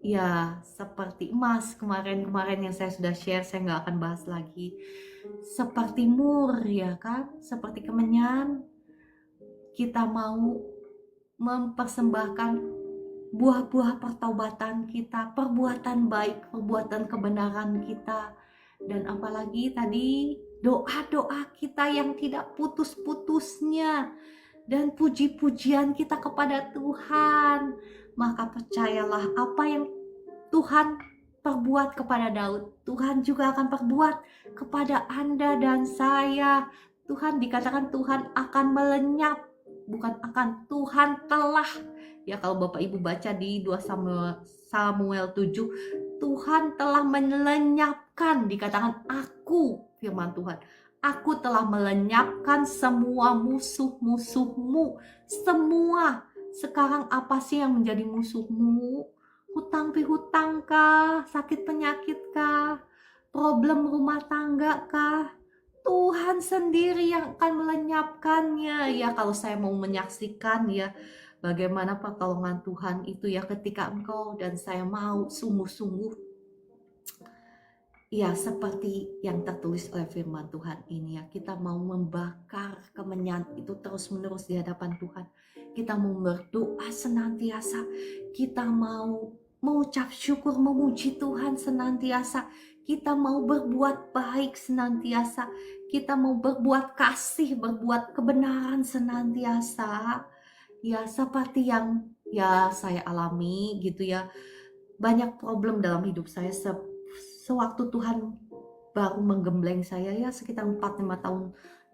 ya seperti emas. Kemarin yang saya sudah share, saya nggak akan bahas lagi. Seperti mur ya kan, seperti kemenyan. Kita mau mempersembahkan buah-buah pertobatan kita, perbuatan baik, perbuatan kebenaran kita, dan apalagi tadi doa-doa kita yang tidak putus-putusnya, dan puji-pujian kita kepada Tuhan. Maka percayalah, apa yang Tuhan perbuat kepada Daud, Tuhan juga akan perbuat kepada Anda dan saya. Tuhan dikatakan Tuhan akan melenyap, bukan akan, Tuhan telah. Ya kalau Bapak Ibu baca di 2 Samuel 7, Tuhan telah melenyapkan, dikatakan aku, firman Tuhan, aku telah melenyapkan semua musuh-musuhmu. Semua. Sekarang apa sih yang menjadi musuhmu? Hutang pihutang kah? Sakit penyakit kah? Problem rumah tangga kah? Tuhan sendiri yang akan melenyapkannya. Ya kalau saya mau menyaksikan ya bagaimana pertolongan Tuhan itu ya, ketika engkau dan saya mau sungguh-sungguh ya seperti yang tertulis oleh firman Tuhan ini ya, kita mau membakar kemenyan itu terus-menerus di hadapan Tuhan. Kita mau berdoa senantiasa, kita mau mengucap syukur, memuji Tuhan senantiasa. Kita mau berbuat baik senantiasa. Kita mau berbuat kasih, berbuat kebenaran senantiasa. Ya, seperti yang ya saya alami gitu ya. Banyak problem dalam hidup saya sewaktu Tuhan baru menggembleng saya ya sekitar 4-5 tahun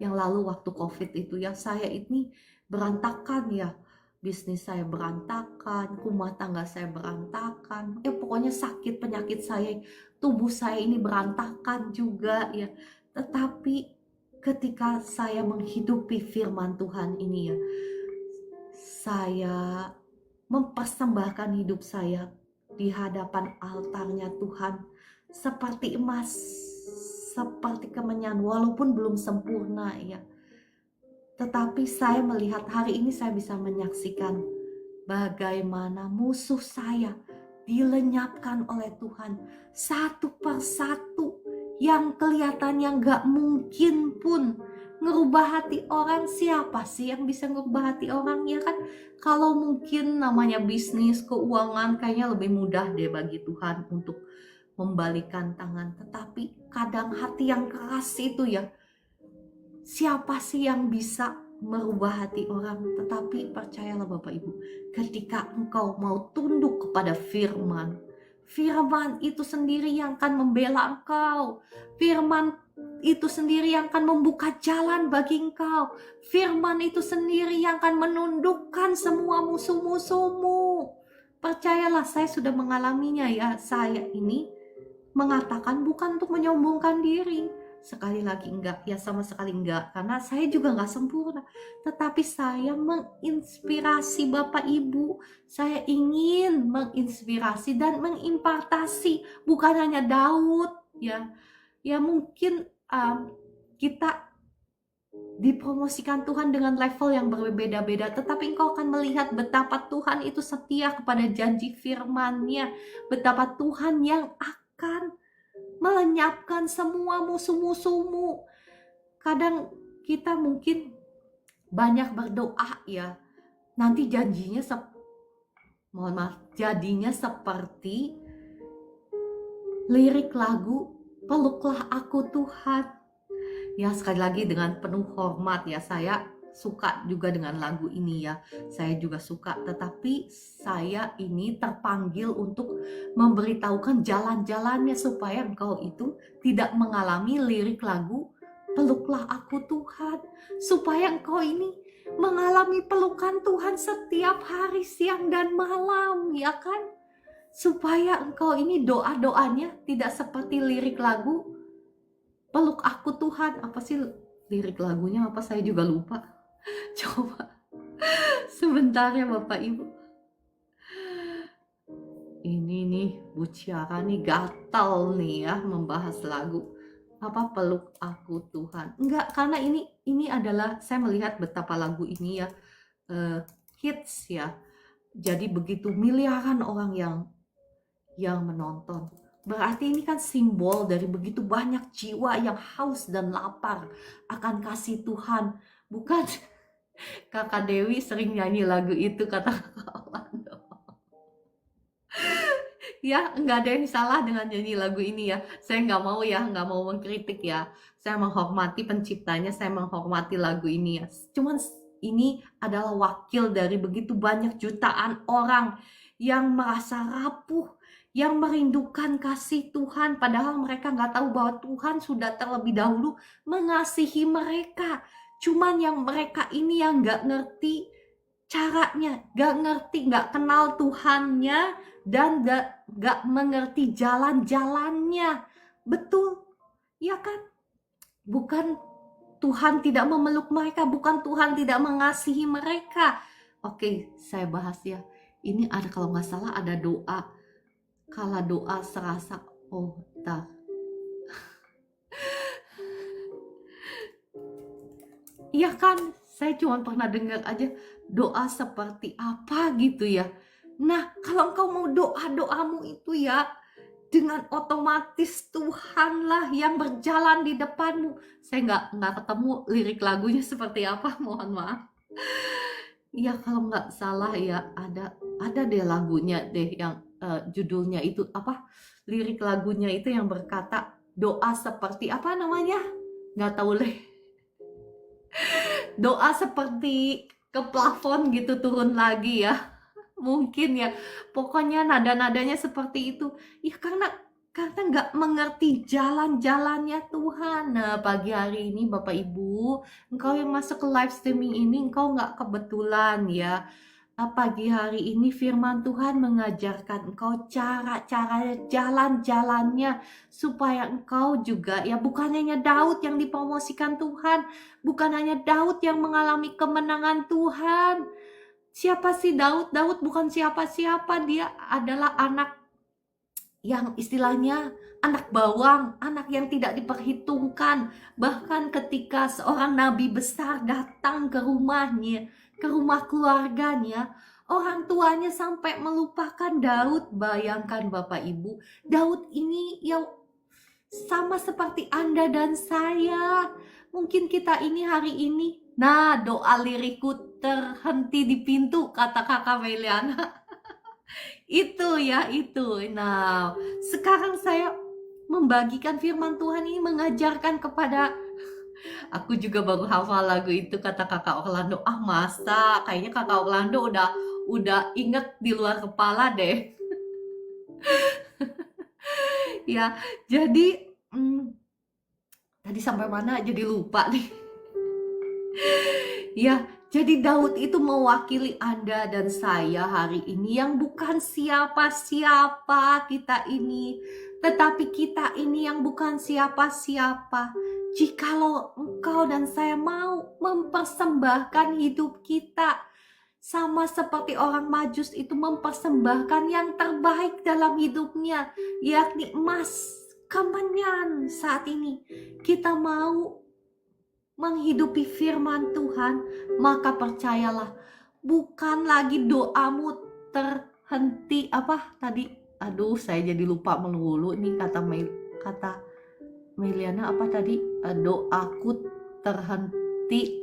yang lalu waktu COVID itu ya. Saya ini berantakan ya. Bisnis saya berantakan, rumah tangga saya berantakan. Pokoknya sakit penyakit saya, tubuh saya ini berantakan juga ya. Tetapi ketika saya menghidupi firman Tuhan ini ya, saya mempersembahkan hidup saya di hadapan altarnya Tuhan seperti emas, seperti kemenyan, walaupun belum sempurna ya. Tetapi saya melihat hari ini saya bisa menyaksikan bagaimana musuh saya dilenyapkan oleh Tuhan satu persatu, yang kelihatannya gak mungkin pun ngerubah hati orang. Siapa sih yang bisa ngerubah hati orang ya kan? Kalau mungkin namanya bisnis, keuangan, kayaknya lebih mudah deh bagi Tuhan untuk membalikan tangan. Tetapi kadang hati yang keras itu ya, siapa sih yang bisa merubah hati orang? Tetapi percayalah Bapak Ibu, ketika engkau mau tunduk kepada firman, firman itu sendiri yang akan membela engkau. Firman itu sendiri yang akan membuka jalan bagi engkau. Firman itu sendiri yang akan menundukkan semua musuh-musuhmu. Percayalah, saya sudah mengalaminya ya. Saya ini mengatakan bukan untuk menyombongkan diri. Sekali lagi enggak, ya sama sekali enggak. Karena saya juga enggak sempurna. Tetapi saya menginspirasi Bapak Ibu. Saya ingin menginspirasi dan mengimpartasi. Bukan hanya Daud ya. Ya mungkin kita dipromosikan Tuhan dengan level yang berbeda-beda, tetapi engkau akan melihat betapa Tuhan itu setia kepada janji firman-Nya, betapa Tuhan yang akan melenyapkan semua musuh-musuhmu. Kadang kita mungkin banyak berdoa ya, nanti jadinya seperti lirik lagu Peluklah Aku Tuhan. Ya sekali lagi dengan penuh hormat ya, saya suka juga dengan lagu ini ya, saya juga suka. Tetapi saya ini terpanggil untuk memberitahukan jalan-jalannya supaya engkau itu tidak mengalami lirik lagu Peluklah Aku Tuhan, supaya engkau ini mengalami pelukan Tuhan setiap hari, siang dan malam ya kan. Supaya engkau ini doa-doanya tidak seperti lirik lagu Peluk Aku Tuhan. Apa sih lirik lagunya, apa saya juga lupa. Coba sebentar ya Bapak Ibu. Ini nih Bu Ciara nih gatal nih ya membahas lagu apa Peluk Aku Tuhan. Enggak, karena ini adalah saya melihat betapa lagu ini ya hits ya. Jadi begitu miliaran orang yang menonton. Berarti ini kan simbol dari begitu banyak jiwa yang haus dan lapar akan kasih Tuhan. Bukan Kakak Dewi sering nyanyi lagu itu kata kawan. Ya, nggak ada yang salah dengan nyanyi lagu ini ya. Saya nggak mau mengkritik ya. Saya menghormati penciptanya, saya menghormati lagu ini ya. Cuman ini adalah wakil dari begitu banyak jutaan orang yang merasa rapuh, yang merindukan kasih Tuhan, padahal mereka nggak tahu bahwa Tuhan sudah terlebih dahulu mengasihi mereka. Cuman yang mereka ini yang nggak ngerti caranya, nggak ngerti, nggak kenal Tuhannya, dan nggak mengerti jalan-jalannya. Betul, ya kan? Bukan Tuhan tidak memeluk mereka, bukan Tuhan tidak mengasihi mereka. Oke, saya bahas ya. Ini ada, kalau nggak salah ada doa. Kala doa serasa, iya kan, saya cuma pernah dengar aja doa seperti apa gitu ya. Nah, kalau engkau mau doa-doamu itu ya, dengan otomatis Tuhanlah yang berjalan di depanmu. Saya nggak ketemu lirik lagunya seperti apa, mohon maaf. Ya kalau nggak salah ya ada deh lagunya deh yang judulnya itu apa, lirik lagunya itu yang berkata doa seperti apa namanya, nggak tahu deh, doa seperti ke plafon gitu turun lagi ya. Mungkin ya, pokoknya nada-nadanya seperti itu. Ya karena nggak mengerti jalan-jalannya Tuhan. Nah, pagi hari ini Bapak Ibu, engkau yang masuk ke live streaming ini, engkau nggak kebetulan ya. Pagi hari ini firman Tuhan mengajarkan engkau cara-cara jalan-jalannya supaya engkau juga ya, bukan hanya Daud yang dipromosikan Tuhan, bukan hanya Daud yang mengalami kemenangan Tuhan. Siapa sih Daud? Daud bukan siapa-siapa, dia adalah anak yang istilahnya anak bawang, anak yang tidak diperhitungkan. Bahkan ketika seorang nabi besar datang ke rumahnya, ke rumah keluarganya, orang tuanya sampai melupakan Daud. Bayangkan Bapak Ibu, Daud ini ya sama seperti Anda dan saya. Mungkin kita ini hari ini, nah doa lirikku terhenti di pintu, kata kakak Meliana. Itu ya, itu. Nah, sekarang saya membagikan firman Tuhan ini, mengajarkan kepada, aku juga baru hafal lagu itu, kata kakak Orlando. Masa kayaknya kakak Orlando udah inget di luar kepala deh. Ya, jadi tadi sampai mana jadi lupa nih. Ya, jadi Daud itu mewakili Anda dan saya hari ini yang bukan siapa-siapa kita ini. Tetapi kita ini yang bukan siapa-siapa. Jikalau engkau dan saya mau mempersembahkan hidup kita, sama seperti orang Majus itu mempersembahkan yang terbaik dalam hidupnya, yakni emas, kemenyan saat ini. Kita mau menghidupi firman Tuhan, maka percayalah, bukan lagi doamu terhenti apa tadi, aduh saya jadi lupa melulu nih kata Meliana apa tadi, doaku terhenti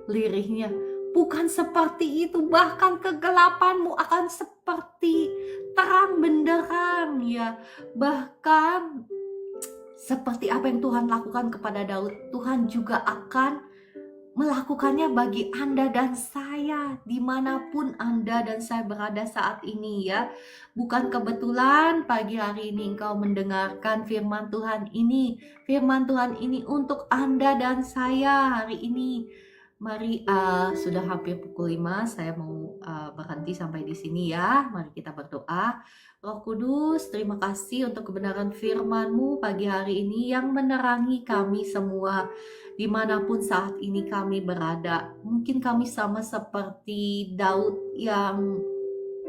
lirihnya, bukan seperti itu. Bahkan kegelapanmu akan seperti terang benderang ya. Bahkan seperti apa yang Tuhan lakukan kepada Daud, Tuhan juga akan melakukannya bagi Anda dan saya, dimanapun Anda dan saya berada saat ini ya. Bukan kebetulan pagi hari ini engkau mendengarkan firman Tuhan ini. Firman Tuhan ini untuk Anda dan saya hari ini. Mari, sudah hampir pukul 5, saya mau berhenti sampai di sini ya. Mari kita berdoa. Roh Kudus, terima kasih untuk kebenaran firman-Mu pagi hari ini yang menerangi kami semua dimanapun saat ini kami berada. Mungkin kami sama seperti Daud yang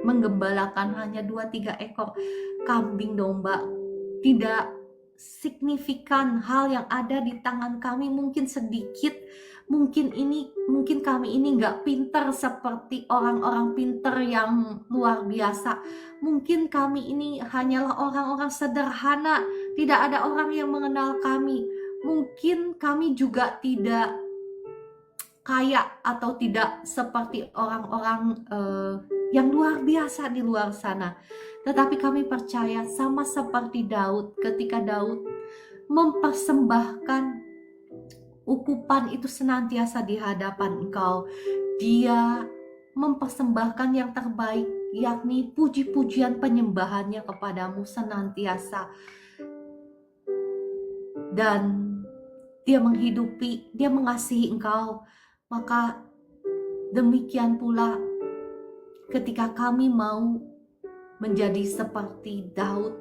menggembalakan hanya 2-3 ekor kambing domba. Tidak signifikan hal yang ada di tangan kami, mungkin sedikit. Mungkin kami ini nggak pinter seperti orang-orang pinter yang luar biasa. Mungkin kami ini hanyalah orang-orang sederhana, tidak ada orang yang mengenal kami. Mungkin kami juga tidak kaya atau tidak seperti orang-orang yang luar biasa di luar sana. Tetapi kami percaya sama seperti Daud, ketika Daud mempersembahkan ukupan itu senantiasa di hadapan Engkau, dia mempersembahkan yang terbaik, yakni puji-pujian penyembahannya kepadamu senantiasa. Dan dia menghidupi, dia mengasihi Engkau. Maka demikian pula ketika kami mau menjadi seperti Daud,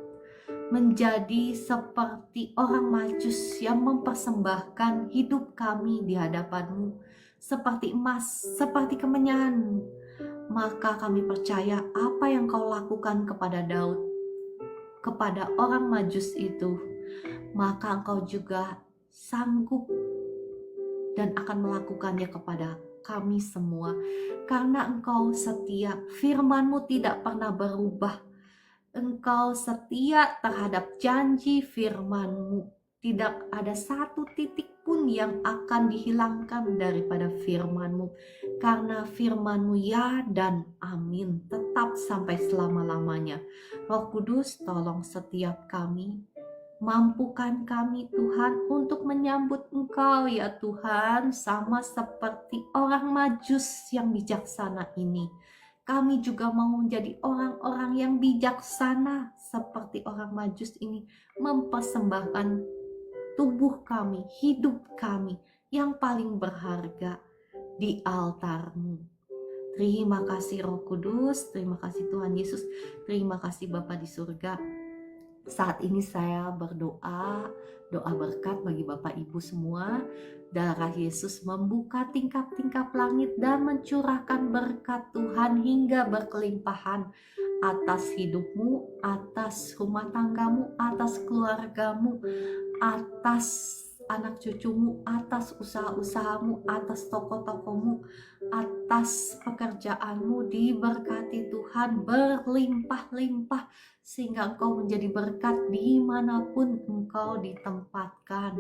menjadi seperti orang Majus yang mempersembahkan hidup kami di hadapan-Mu seperti emas, seperti kemenyan, maka kami percaya apa yang Kau lakukan kepada Daud, kepada orang Majus itu, maka Engkau juga sanggup dan akan melakukannya kepada kami semua, karena Engkau setia. Firman-Mu tidak pernah berubah. Engkau setia terhadap janji firman-Mu. Tidak ada satu titik pun yang akan dihilangkan daripada firman-Mu. Karena firman-Mu ya dan amin, tetap sampai selama-lamanya. Roh Kudus, tolong setiap kami, mampukan kami Tuhan untuk menyambut Engkau ya Tuhan, sama seperti orang Majus yang bijaksana ini. Kami juga mau menjadi orang-orang yang bijaksana seperti orang Majus ini, mempersembahkan tubuh kami, hidup kami yang paling berharga di altar-Mu. Terima kasih Roh Kudus, terima kasih Tuhan Yesus, terima kasih Bapa di surga. Saat ini saya berdoa, doa berkat bagi Bapak Ibu semua. Darah Yesus membuka tingkap-tingkap langit dan mencurahkan berkat Tuhan hingga berkelimpahan atas hidupmu, atas rumah tanggamu, atas keluargamu, atas anak cucumu, atas usaha-usahamu, atas toko-tokomu, atas pekerjaanmu. Diberkati Tuhan berlimpah-limpah sehingga engkau menjadi berkat dimanapun engkau ditempatkan.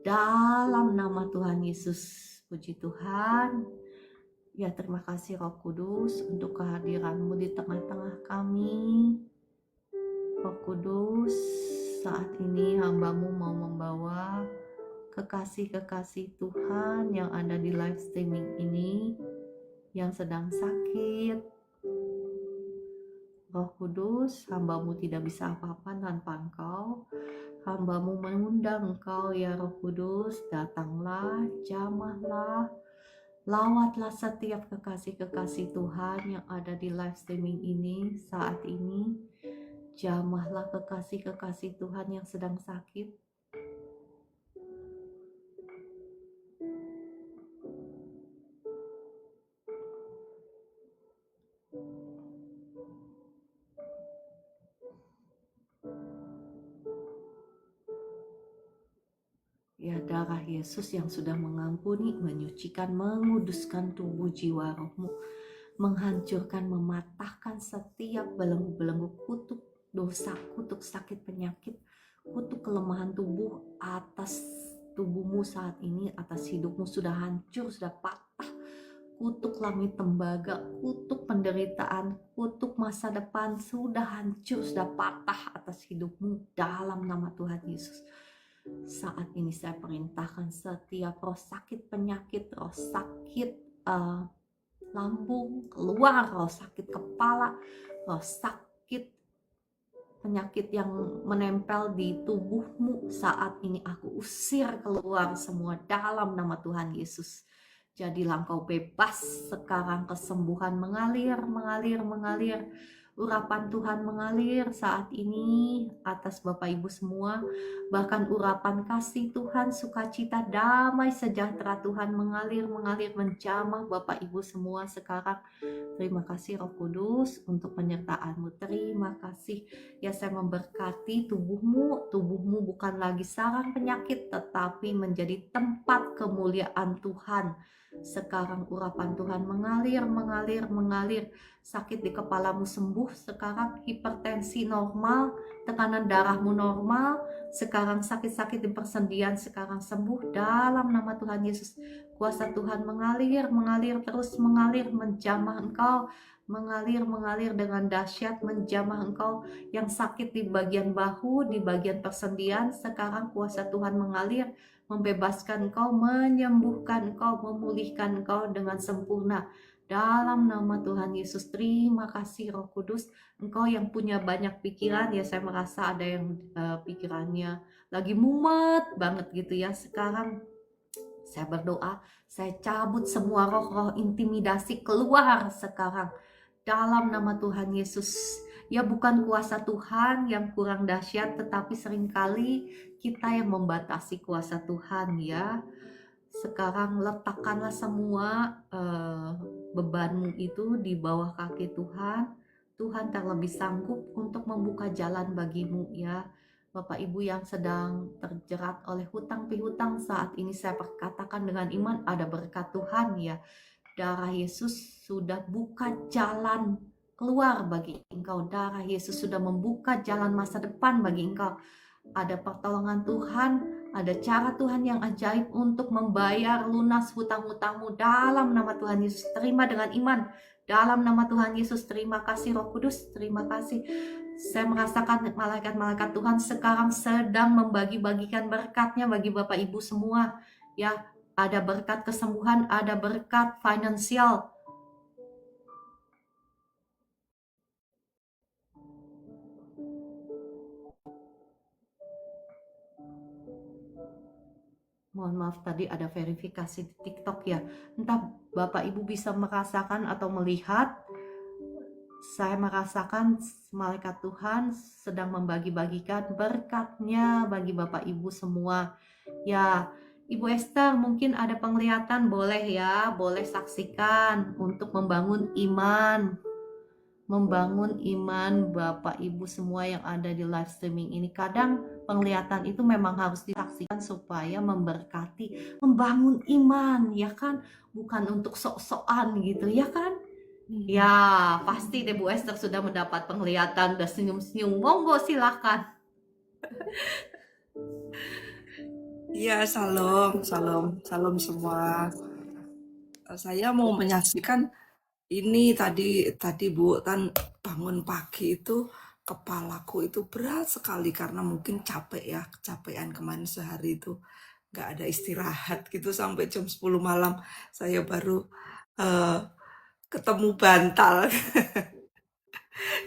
Dalam nama Tuhan Yesus, puji Tuhan. Ya, terima kasih Roh Kudus untuk kehadiran-Mu di tengah-tengah kami. Roh Kudus, saat ini hamba-Mu mau membawa kekasih-kekasih Tuhan yang ada di live streaming ini, yang sedang sakit. Roh Kudus, hamba-Mu tidak bisa apa-apa tanpa Engkau. Hamba-Mu mengundang Engkau ya Roh Kudus, datanglah, jamahlah, lawatlah setiap kekasih-kekasih Tuhan yang ada di live streaming ini saat ini. Jamahlah kekasih-kekasih Tuhan yang sedang sakit. Ya, darah Yesus yang sudah mengampuni, menyucikan, menguduskan tubuh jiwa rohmu, menghancurkan, mematahkan setiap belenggu-belenggu kutuk dosa, kutuk sakit penyakit, kutuk kelemahan tubuh atas tubuhmu saat ini, atas hidupmu sudah hancur, sudah patah. Kutuk langit tembaga, kutuk penderitaan, kutuk masa depan sudah hancur, sudah patah atas hidupmu dalam nama Tuhan Yesus. Saat ini saya perintahkan setiap roh sakit penyakit, roh sakit lambung keluar, roh sakit kepala, roh sakit penyakit yang menempel di tubuhmu saat ini aku usir keluar semua dalam nama Tuhan Yesus. Jadilah engkau bebas sekarang, kesembuhan mengalir, mengalir, mengalir. Urapan Tuhan mengalir saat ini atas Bapak Ibu semua. Bahkan urapan kasih Tuhan, sukacita, damai, sejahtera Tuhan mengalir, mengalir, menjamah Bapak Ibu semua sekarang. Terima kasih Roh Kudus untuk penyertaan-Mu. Terima kasih. Ya, saya memberkati tubuhmu. Tubuhmu bukan lagi sarang penyakit, tetapi menjadi tempat kemuliaan Tuhan. Sekarang urapan Tuhan mengalir, mengalir, mengalir. Sakit di kepalamu sembuh sekarang, hipertensi normal, tekanan darahmu normal. Sekarang sakit-sakit di persendian sekarang sembuh dalam nama Tuhan Yesus. Kuasa Tuhan mengalir, mengalir, terus mengalir, menjamah engkau, mengalir, mengalir dengan dahsyat, menjamah engkau yang sakit di bagian bahu, di bagian persendian. Sekarang kuasa Tuhan mengalir, membebaskan engkau, menyembuhkan engkau, memulihkan engkau dengan sempurna. Dalam nama Tuhan Yesus, terima kasih Roh Kudus. Engkau yang punya banyak pikiran, ya saya merasa ada yang pikirannya lagi mumet banget gitu ya. Sekarang saya berdoa, saya cabut semua roh-roh intimidasi keluar sekarang. Dalam nama Tuhan Yesus. Ya, bukan kuasa Tuhan yang kurang dahsyat, tetapi seringkali kita yang membatasi kuasa Tuhan ya. Sekarang letakkanlah semua bebanmu itu di bawah kaki Tuhan. Tuhan terlebih sanggup untuk membuka jalan bagimu ya. Bapak Ibu yang sedang terjerat oleh hutang pihutang, saat ini saya perkatakan dengan iman ada berkat Tuhan ya. Darah Yesus sudah buka jalan keluar bagi engkau. Darah Yesus sudah membuka jalan masa depan bagi engkau. ada pertolongan Tuhan, ada cara Tuhan yang ajaib untuk membayar lunas hutang-hutangmu dalam nama Tuhan Yesus. Terima dengan iman. Dalam nama Tuhan Yesus, terima kasih Roh Kudus, terima kasih. Saya merasakan malaikat-malaikat Tuhan sekarang sedang membagi-bagikan berkatnya bagi Bapak Ibu semua. Ya, ada berkat kesembuhan, ada berkat finansial. Mohon maaf tadi ada verifikasi di TikTok ya. Entah Bapak Ibu bisa merasakan atau melihat, saya merasakan malaikat Tuhan sedang membagi-bagikan berkatnya bagi Bapak Ibu semua. Ya, Ibu Esther mungkin ada penglihatan, boleh ya, boleh saksikan untuk membangun iman Bapak Ibu semua yang ada di live streaming ini. Kadang penglihatan itu memang harus disaksikan supaya memberkati, membangun iman, ya kan? Bukan untuk sok-sokan gitu, ya kan? Ya, pasti deh Bu Esther sudah mendapat penglihatan, udah senyum-senyum. Monggo silakan.
Iya, salam semua. Saya mau menyaksikan ini tadi Bu, kan bangun pagi itu kepalaku itu berat sekali karena mungkin capek ya, kecapean kemarin sehari itu nggak ada istirahat gitu sampai jam 10 malam saya baru eh, ketemu bantal.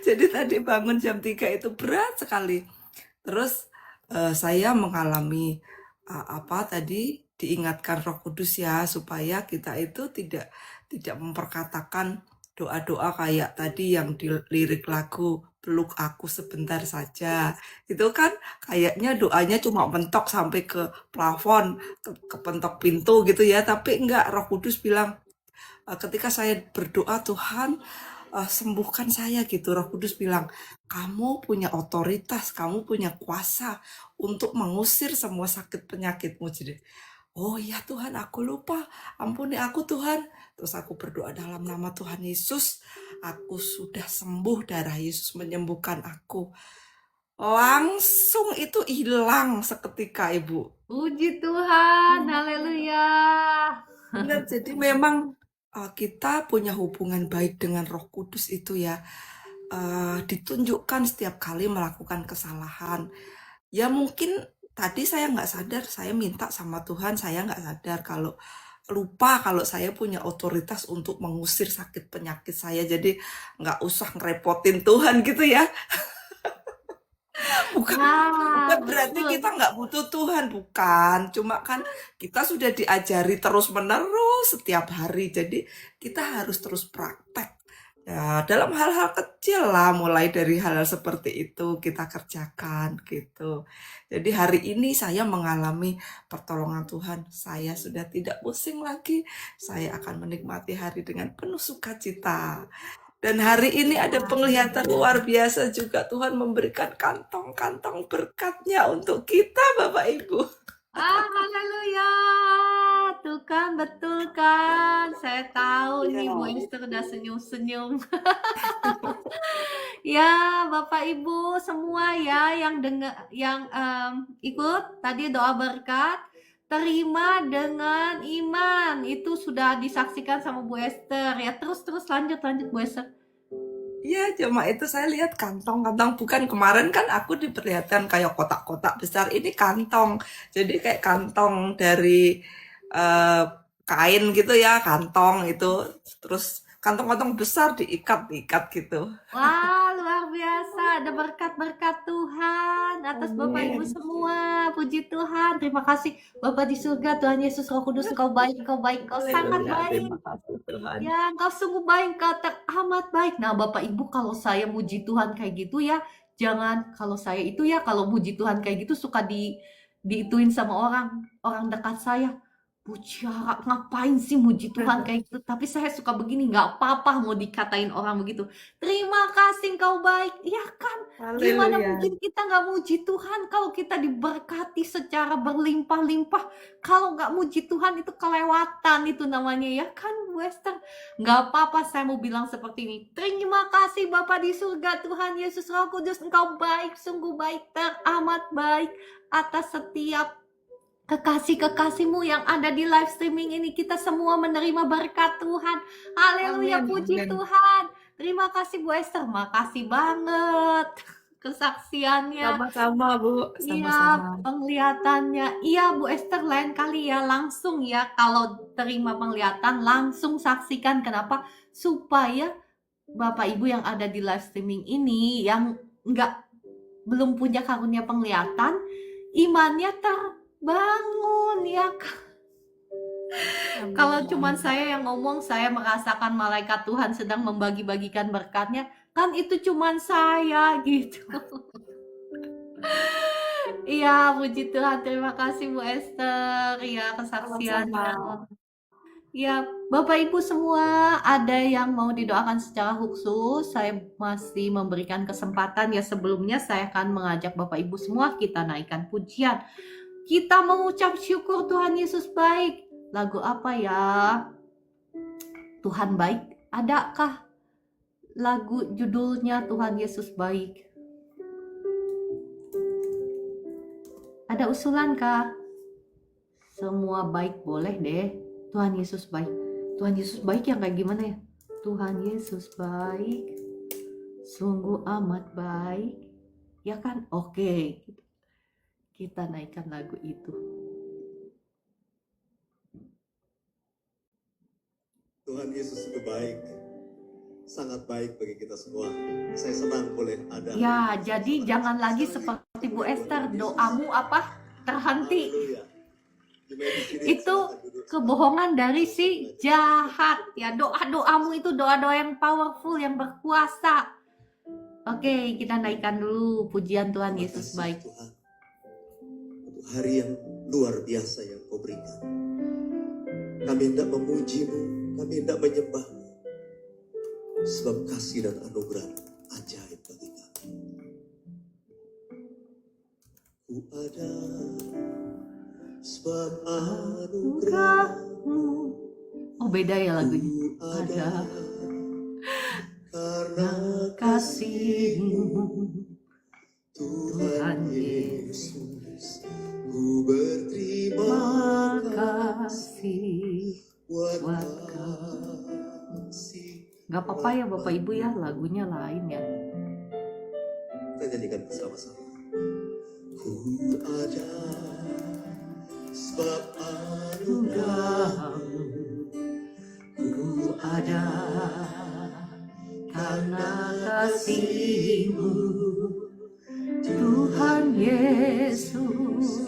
Jadi tadi bangun jam 3 itu berat sekali. Terus saya mengalami apa tadi diingatkan Roh Kudus ya supaya kita itu tidak memperkatakan doa-doa kayak tadi yang di lirik lagu peluk aku sebentar saja. Itu kan kayaknya doanya cuma mentok sampai ke plafon, ke pentok pintu gitu ya, tapi enggak, Roh Kudus bilang ketika saya berdoa Tuhan sembuhkan saya gitu. Roh Kudus bilang, kamu punya otoritas, kamu punya kuasa untuk mengusir semua sakit penyakitmu. Jadi, oh ya Tuhan, aku lupa, ampuni aku Tuhan. Terus aku berdoa dalam nama Tuhan Yesus, aku sudah sembuh, darah Yesus menyembuhkan aku. Langsung itu hilang seketika Ibu.
Puji Tuhan, haleluya.
Benar, jadi memang kita punya hubungan baik dengan Roh Kudus itu ya. Ditunjukkan setiap kali melakukan kesalahan. Ya mungkin tadi saya nggak sadar, saya minta sama Tuhan, saya nggak sadar lupa kalau saya punya otoritas untuk mengusir sakit penyakit saya. Jadi nggak usah ngerepotin Tuhan gitu ya. Bukan, bukan berarti
Betul.
kita nggak butuh Tuhan, bukan. Cuma kan kita sudah diajari terus-menerus setiap hari. Jadi kita harus terus praktek. Ya, dalam hal-hal kecil lah, mulai dari hal-hal seperti itu kita kerjakan gitu. Jadi hari ini saya mengalami pertolongan Tuhan. Saya sudah tidak pusing lagi. Saya akan menikmati hari dengan penuh sukacita. Dan hari ini ada penglihatan luar biasa juga. Tuhan memberikan kantong-kantong berkatnya untuk kita, Bapak Ibu.
Haleluya. Tuh kan, betul kan? Saya tahu nih Bu
Ya.
Esther udah senyum-senyum. Ya, Bapak Ibu semua ya yang dengar yang ikut tadi doa berkat, terima dengan iman. Itu sudah disaksikan sama Bu Esther ya. Terus lanjut Bu Esther.
Iya, cuma itu saya lihat kantong-kantong. Bukan kemarin kan aku diperlihatkan kayak kotak-kotak besar. Ini kantong. Jadi kayak kantong dari eh, kain gitu ya, kantong itu. Terus kantong-kantong besar diikat-ikat gitu.
Wah, luar biasa. Ada berkat-berkat Tuhan atas Bapak Ibu
Amin.
semua. Puji Tuhan. Terima kasih Bapak di surga. Tuhan Yesus Roh Kudus, Engkau baik, Engkau sangat
Haleluya,
baik.
terima kasih Tuhan.
Ya, Engkau sungguh baik, Engkau teramat baik. Nah, Bapak Ibu, kalau saya muji Tuhan kayak gitu ya, jangan kalau saya itu ya, kalau muji Tuhan kayak gitu suka diituin sama orang dekat saya. Bu Ciara, ngapain sih muji Tuhan kayak gitu? Tapi saya suka begini, nggak apa-apa mau dikatain orang begitu. Terima kasih engkau baik. Ya kan? Gimana
Haleluya.
mungkin kita nggak muji Tuhan kalau kita diberkati secara berlimpah-limpah. Kalau nggak muji Tuhan itu kelewatan itu namanya ya kan Bu Esther. Nggak apa-apa saya mau bilang seperti ini. Terima kasih Bapa di surga Tuhan Yesus Roh Kudus. Engkau baik, sungguh baik, teramat baik atas setiap kekasih-kekasihmu yang ada di live streaming ini. Kita semua menerima berkat Tuhan. Haleluya,
Amin,
puji
amin.
Tuhan. Terima kasih Bu Esther, makasih banget kesaksiannya.
Sama-sama, Bu.
Iya,
Sama-sama.
penglihatannya. Iya, Bu Esther, lain kali ya langsung ya kalau terima penglihatan langsung saksikan. Kenapa? Supaya Bapak Ibu yang ada di live streaming ini yang belum punya karunia penglihatan, imannya terbangun ya kan.
Amin,
Kalau cuman
amin.
saya yang ngomong, saya merasakan malaikat Tuhan sedang membagi-bagikan berkatnya, kan itu cuman saya gitu. Iya, puji Tuhan. Terima kasih Bu Esther ya kesaksiannya.
Sama-sama.
Ya, Bapak Ibu semua, ada yang mau didoakan secara khusus, saya masih memberikan kesempatan ya. Sebelumnya saya akan mengajak Bapak Ibu semua kita naikkan pujian. Kita mengucap syukur Tuhan Yesus baik. Lagu apa ya? Tuhan baik. Adakah lagu judulnya Tuhan Yesus baik? Ada usulan kah? Semua baik boleh deh. Tuhan Yesus baik. Tuhan Yesus baik yang kayak gimana ya? Tuhan Yesus baik, sungguh amat baik. Ya kan? Oke. Kita naikkan lagu itu.
Tuhan Yesus itu baik, sangat baik bagi kita semua. Saya senang boleh ada.
Ya, jadi jangan lagi seperti Bu Esther, doamu apa? Terhenti. Itu kebohongan dari si jahat. Ya, doa-doamu itu doa-doa yang powerful, yang berkuasa. Oke, kita naikkan dulu pujian Tuhan Yesus baik.
Tuhan, untuk hari yang luar biasa yang Kau berikan. Kami hendak memuji-Mu, kami hendak menyembah-Mu, sebab kasih dan anugerah ajaib bagi kami. Ku ada sebab anugerah-Mu.
Oh, beda ya lagunya.
Ku ada karena
kasih-Mu,
Tuhan Yesus. Ku berterima
kasih
buat
buat
kasih.
Gak apa-apa ya Bapak Ibu ya, lagunya lain ya.
Kita nyanyikan bersama-sama. Ku ada sebab anugerah-Mu.
Ku ada karena kasih-Mu, Tuhan Yesus.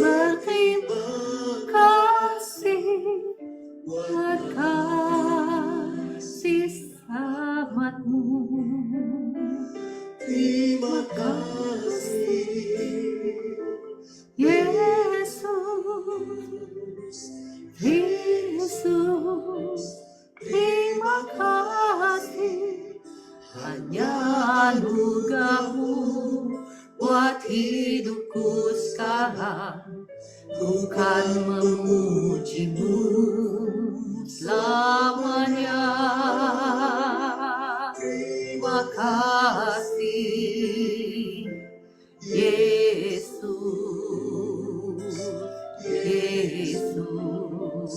Berterima kasih buat kasih selamat-Mu.
Terima kasih
Yesus, Yesus, terima kasih. Hanya anugerah-Mu buat hidupku sekarang. Ku kan memuji-Mu selamanya. Terima kasih Yesus, Yesus,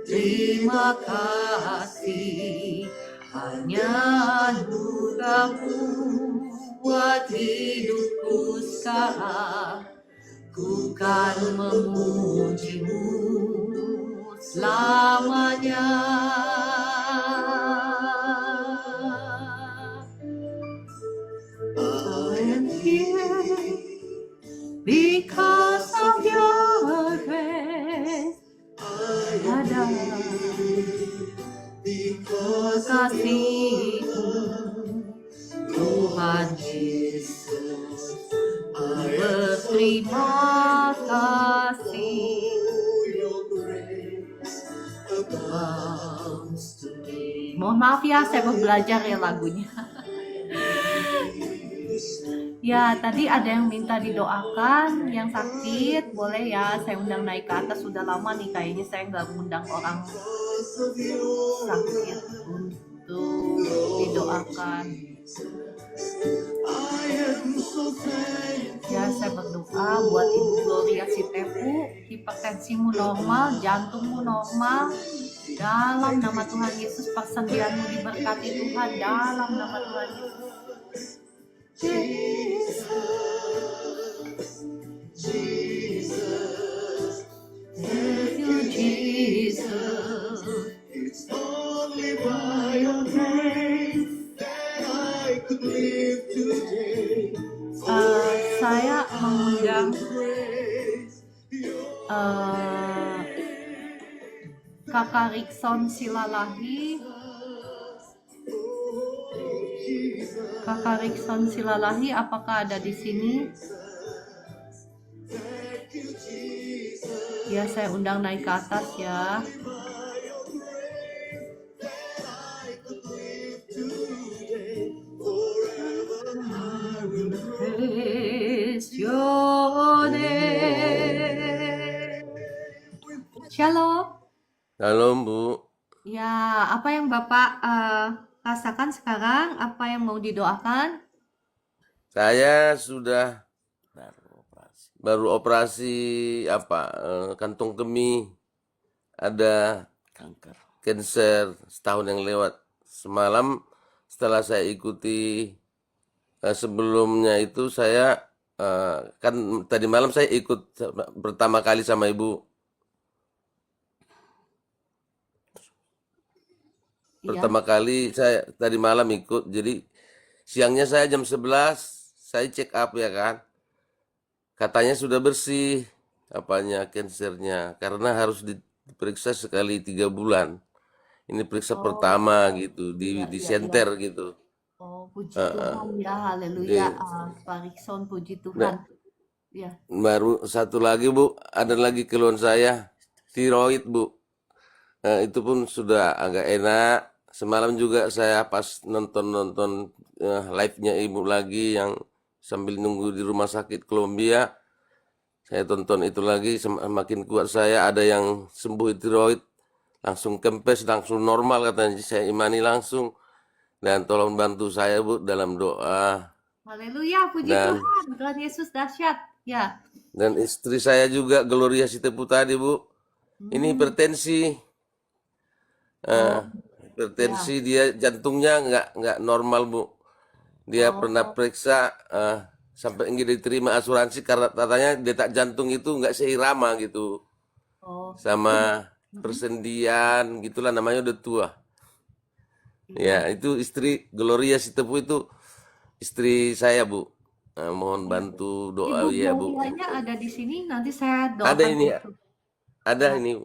terima kasih. Hanya anugerah-Mu buat hidupku sekarang. Ku kan memuji-Mu selamanya. I am here because of your grace. Ada kasih-Mu, Tuhan Yesus. Berterima kasih. Mohon maaf ya, saya mau belajar ya lagunya. Ya, tadi ada yang minta didoakan, yang sakit, boleh ya saya undang naik ke atas. Sudah lama nih kayaknya saya nggak undang orang sakit untuk didoakan. Ya, saya berdoa buat Ibu Gloria Sitepu, hipertensimu normal, jantungmu normal. Dalam nama Tuhan Yesus, persendianmu diberkati Tuhan. Dalam nama Tuhan Yesus. Thank you, Jesus.
It's only by your grace that I could live today.
Saya mengundang Kakak Rikson Silalahi. Kakak Rikson Silalahi, apakah ada di sini? Ya, saya undang naik ke atas ya. Praise your name. Shalom.
Halo Bu,
Ya, apa yang Bapak rasakan sekarang? Apa yang mau didoakan?
saya sudah baru operasi kantong kemih, ada kanker setahun yang lewat. Semalam setelah saya ikuti sebelumnya itu saya kan tadi malam saya ikut pertama kali sama Ibu. Pertama kali saya tadi malam ikut, jadi siangnya saya jam 11 saya check up ya kan. Katanya sudah bersih kansernya, karena harus diperiksa sekali 3 bulan. Ini periksa pertama gitu di center gitu.
Oh, puji Tuhan ya, haleluya. Pak Rikson, puji Tuhan. Ya.
Baru satu lagi Bu, ada lagi keluhan saya, tiroid Bu. Itu pun sudah agak enak. Semalam juga saya pas nonton live-nya Ibu lagi yang sambil nunggu di rumah sakit Columbia. Saya tonton itu lagi, semakin kuat saya, ada yang sembuh tiroid, langsung kempes, langsung normal katanya. Saya imani langsung. Dan tolong bantu saya Bu dalam doa.
Haleluya, puji Tuhan. Tuhan Yesus dahsyat. Ya.
Dan istri saya juga, Gloria Sitepu tadi Bu. Ini hipertensi. Hipertensi dia, jantungnya nggak normal Bu. Dia pernah periksa sampai nggak diterima asuransi karena katanya detak jantung itu nggak seirama gitu. Sama persendian gitulah, namanya udah tua. Ya, itu istri Gloria Sitepu, itu istri saya Bu. Mohon bantu doa ya Bu.
Glorianya ada di sini, nanti saya doakan.
Ada ini ya. Ada ini.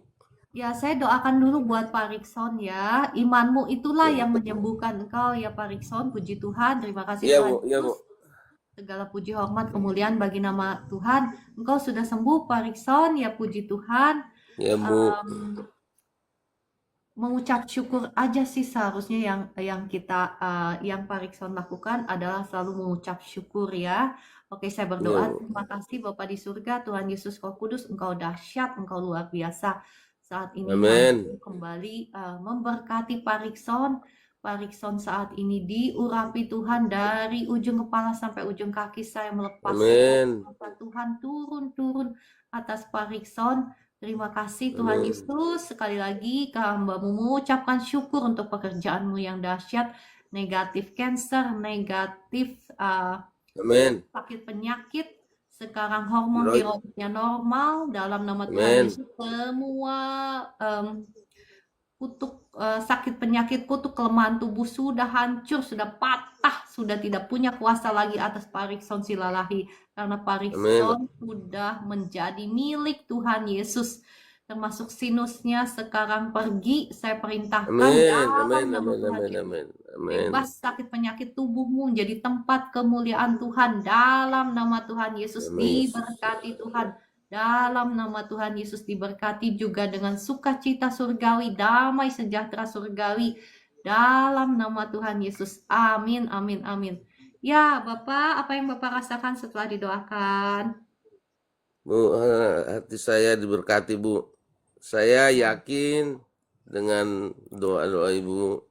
Ya, saya doakan dulu buat Pak Rikson ya. Imanmu itulah yang menyembuhkan engkau ya Pak Rikson. Puji Tuhan, terima kasih
Iya
Tuhan
Bu, iya Bu.
Yesus. Segala puji hormat kemuliaan bagi nama Tuhan. Engkau sudah sembuh Pak Rikson ya, puji Tuhan.
Iya Bu.
Mengucap syukur aja sih seharusnya yang kita yang Pak Rikson lakukan adalah selalu mengucap syukur ya. Oke, saya berdoa. Terima kasih Bapak di surga, Tuhan Yesus Roh Kudus, Engkau dahsyat, Engkau luar biasa. Saat ini kembali memberkati Pak Rikson. Pak Rikson saat ini diurapi Tuhan dari ujung kepala sampai ujung kaki. Saya melepas Tuhan turun atas Pak Rikson. Terima kasih Tuhan Yesus. Sekali lagi hamba mengucapkan syukur untuk pekerjaanmu yang dahsyat. Negatif kanker, negatif sakit penyakit. Sekarang hormon tiroidnya normal. Dalam nama Tuhan Yesus, semua kutuk sakit penyakit, kutuk kelemahan tubuh sudah hancur, sudah patah, sudah tidak punya kuasa lagi atas Pak Rikson Silalahi. Karena Pak Rikson sudah menjadi milik Tuhan Yesus. Termasuk sinusnya sekarang pergi, saya perintahkan dalam nama Tuhan Yesus. Bebas sakit penyakit tubuhmu menjadi tempat kemuliaan Tuhan. Dalam nama Tuhan Yesus diberkati Tuhan. Dalam nama Tuhan Yesus diberkati juga dengan sukacita surgawi, damai sejahtera surgawi. Dalam nama Tuhan Yesus. Amin, amin, amin. Ya, Bapak, apa yang Bapak rasakan setelah didoakan?
Bu, hati saya diberkati, Bu. Saya yakin dengan doa-doa Ibu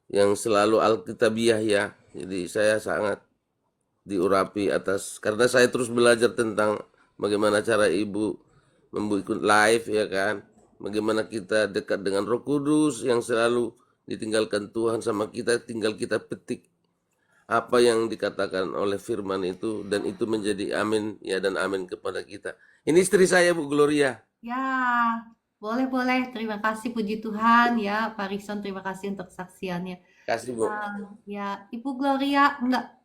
yang selalu alkitabiah ya. Jadi saya sangat diurapi atas karena saya terus belajar tentang bagaimana cara Ibu membuat live ya kan. Bagaimana kita dekat dengan Roh Kudus yang selalu ditinggalkan Tuhan sama kita, tinggal kita petik apa yang dikatakan oleh firman itu dan itu menjadi amin ya dan amin kepada kita. Ini istri saya Bu Gloria.
Ya, boleh. Terima kasih, puji Tuhan ya, Pak Rison. Terima kasih untuk kesaksiannya.
Kasih Bu.
Ya, Ibu Gloria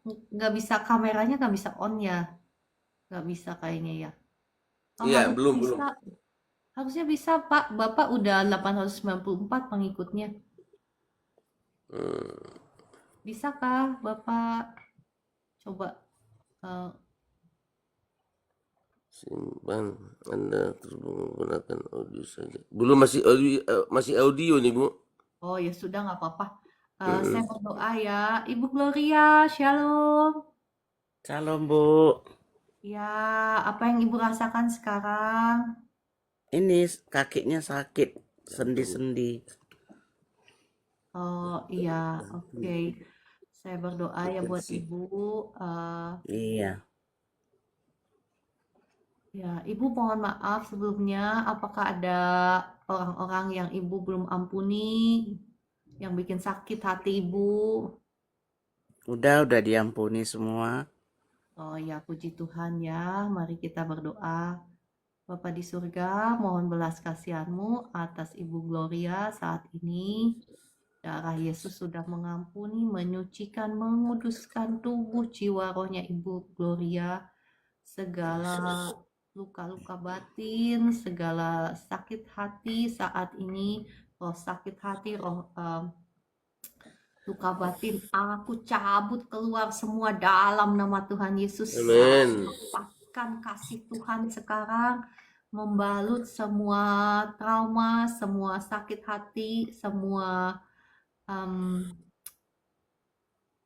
nggak bisa kameranya nggak bisa on ya, nggak bisa kayaknya ya. Oh,
Iya,
harusnya
belum.
bisa, harusnya bisa Pak. Bapak udah 894 pengikutnya. Bisakah Bapak coba? eh,
Simpan Anda terus menggunakan audio saja. Belum masih audio nih Bu.
oh ya sudah nggak apa-apa. Saya berdoa ya, Ibu Gloria, Shalom.
Shalom Bu.
Ya, apa yang Ibu rasakan sekarang?
Ini kakinya sakit, sendi-sendi.
Oh iya, oke. Saya berdoa ya buat Ibu.
Iya.
Ya, Ibu mohon maaf sebelumnya. Apakah ada orang-orang yang Ibu belum ampuni, yang bikin sakit hati Ibu?
Udah diampuni semua.
Oh ya, puji Tuhan ya. Mari kita berdoa. Bapa di surga, mohon belas kasihan-Mu atas Ibu Gloria saat ini. Darah Yesus sudah mengampuni, menyucikan, menguduskan tubuh, jiwa, rohnya Ibu Gloria. Segala luka-luka batin, segala sakit hati saat ini, roh sakit hati, roh luka batin, aku cabut keluar semua dalam nama Tuhan Yesus.
Amin.
Lepaskan kasih Tuhan sekarang, membalut semua trauma, semua sakit hati, semua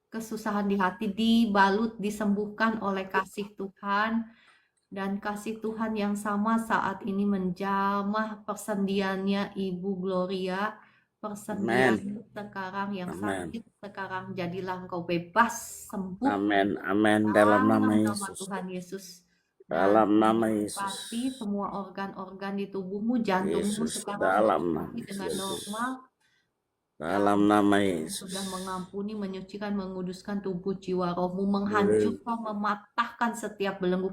kesusahan di hati dibalut, disembuhkan oleh kasih Tuhan. Dan kasih Tuhan yang sama saat ini menjamah persendiannya Ibu Gloria. Persendian sekarang yang sakit sekarang jadilah engkau bebas, sembuh.
Amin. Dalam nama Yesus.
Tuhan Yesus.
Dalam nama Yesus.
Semua organ-organ di tubuhmu, jantungmu sekarang
dalam nama
dengan normal.
Dalam nama Yesus.
Sudah mengampuni, menyucikan, menguduskan tubuh, jiwa, rohmu, menghancurkan, mematahkan setiap belenggu,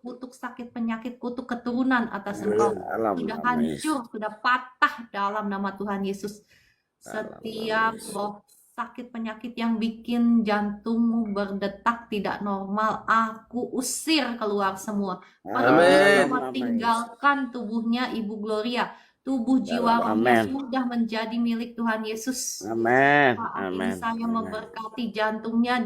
kutuk sakit, penyakit, kutuk keturunan atas engkau. Sudah hancur, sudah patah dalam nama Tuhan Yesus. Setiap roh sakit, penyakit yang bikin jantungmu berdetak tidak normal, aku usir keluar semua. Tinggalkan tubuhnya Ibu Gloria. Tubuh, jiwa, rohnya sudah menjadi milik Tuhan Yesus.
Amin.
Saya memberkati jantungnya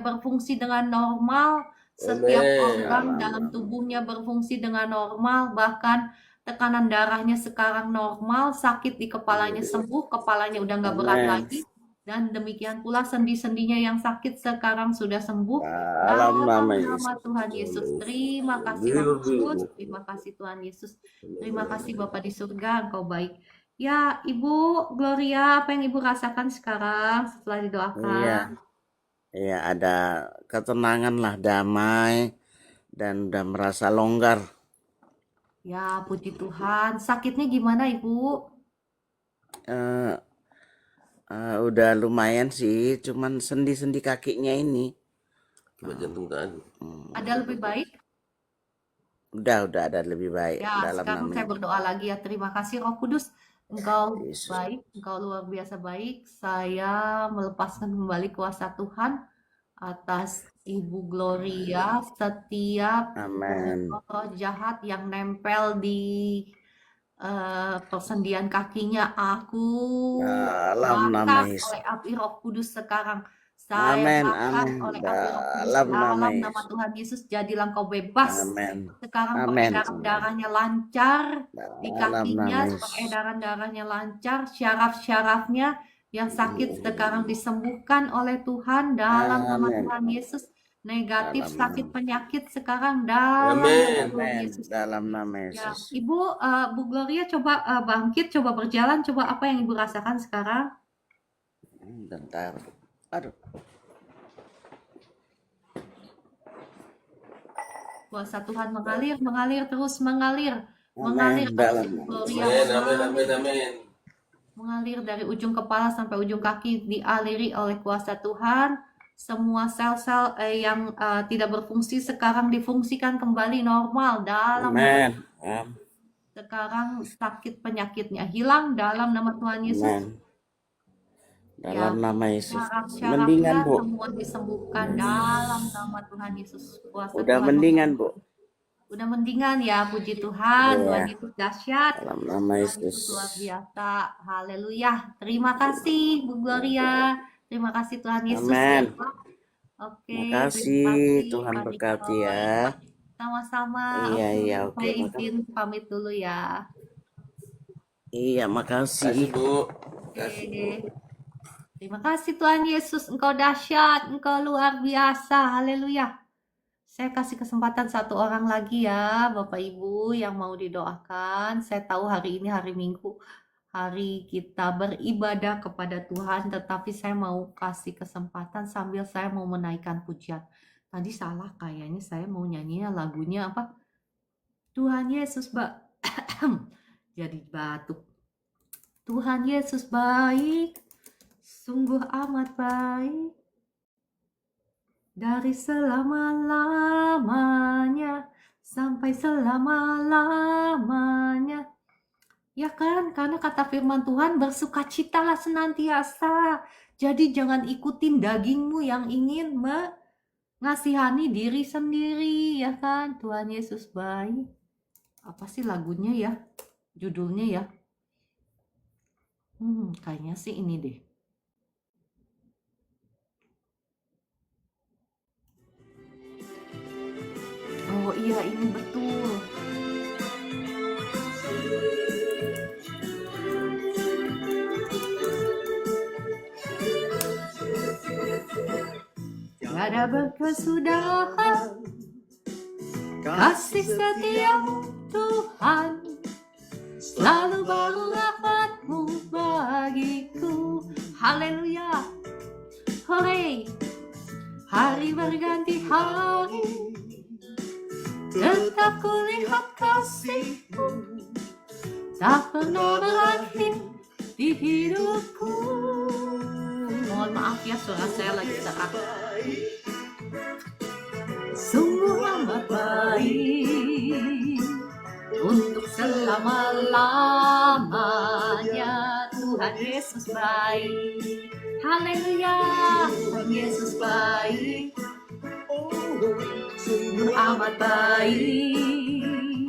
berfungsi dengan normal. Setiap organ dalam tubuhnya berfungsi dengan normal. Bahkan tekanan darahnya sekarang normal. Sakit di kepalanya sembuh. Kepalanya udah nggak berat lagi. Dan demikian pula sendi-sendinya yang sakit sekarang sudah sembuh. Dalam nama Tuhan Yesus. Terima kasih Yesus. Terima kasih Tuhan Yesus. Terima kasih Bapak di surga, Engkau baik. Ya, Ibu Gloria, apa yang Ibu rasakan sekarang setelah didoakan?
Iya, ada ketenangan lah, damai, dan udah merasa longgar.
Ya, puji Tuhan. Sakitnya gimana, Ibu?
Udah lumayan sih, cuman sendi-sendi kakinya ini.
Jantung tadi.
Ada lebih baik?
Udah ada lebih baik.
Ya, sekarang saya berdoa lagi ya. Terima kasih Roh Kudus. Engkau baik, Engkau luar biasa baik. Saya melepaskan kembali kuasa Tuhan atas Ibu Gloria. Setiap roh jahat yang nempel di persendian kakinya, aku bakar oleh api Roh Kudus sekarang. Saya bakar oleh api Roh Kudus dalam nama Tuhan Yesus. Jadilah engkau bebas. Sekarang peredaran darahnya lancar di kakinya, peredaran darahnya lancar, syaraf-syarafnya Yang sakit sekarang disembuhkan oleh Tuhan dalam nama
Amin.
Tuhan Yesus. Negatif
Dalam
sakit
nama.
penyakit sekarang dalam nama
Amin.
Tuhan
Amin.
Yesus.
Dalam nama
Ya,
Yesus.
Ibu, Bu Gloria coba bangkit, coba berjalan, coba apa yang Ibu rasakan sekarang?
Bentar. Aduh.
Kuasa Tuhan mengalir, mengalir terus mengalir,
Amin.
mengalir
Dalam
atas
nama
Gloria,
Amin, amin,
mengalir,
amin, amin.
mengalir dari ujung kepala sampai ujung kaki, dialiri oleh kuasa Tuhan. Semua sel-sel yang tidak berfungsi sekarang difungsikan kembali normal dalam nama.
Amin. Amin.
Sekarang sakit penyakitnya hilang dalam nama Tuhan Yesus.
Amin. Dalam
Ya,
nama Yesus.
syaraf-syarafnya
Mendingan, Bu.
semua disembuhkan dalam nama Tuhan Yesus. Kuasa
Udah
Tuhan
mendingan, Bu.
udah mendingan ya, puji Tuhan.
Iya.
Tuhan Yesus dahsyat.
Dalam nama
Tuhan
Yesus.
Yesus luar biasa. Haleluya. Terima kasih Bu Gloria. Terima kasih Tuhan Yesus.
Amin.
Ya. Oke,
Terima
terima
kasih.
kasih
Tuhan
Pak
berkati
Niko.
ya.
Sama-sama.
Iya,
Oke,
iya, oke.
saya izin pamit dulu ya.
Iya, makasih.
Kasih Bu.
Oke. Terima kasih Tuhan Yesus, Engkau dahsyat, Engkau luar biasa. Haleluya. Saya kasih kesempatan satu orang lagi ya, Bapak Ibu yang mau didoakan. Saya tahu hari ini hari Minggu, hari kita beribadah kepada Tuhan, tetapi saya mau kasih kesempatan sambil saya mau menaikkan pujian. Tadi salah kayaknya, saya mau nyanyinya lagunya apa? Tuhan Yesus jadi batuk. Tuhan Yesus baik, sungguh amat baik. Dari selama-lamanya sampai selama-lamanya. Ya kan, karena kata firman Tuhan, bersukacitalah senantiasa. Jadi jangan ikutin dagingmu yang ingin mengasihani diri sendiri, ya kan? Tuhan Yesus baik. Apa sih lagunya ya? Judulnya ya? Kayaknya sih ini deh. Oh iya, ini betul. Tiada berkesudahan kasih setiamu Tuhan, selalu baru rahmat-Mu bagiku. Haleluya. Hore. Hari berganti hari, tetap kulihat kasih-Mu, tak pernah berakhir di hidupku. Mohon maaf ya, suara saya lagi serak. Sungguh amat baik, untuk selama-lamanya Tuhan Yesus baik. Haleluya, Tuhan Yesus baik, sungguh amat baik,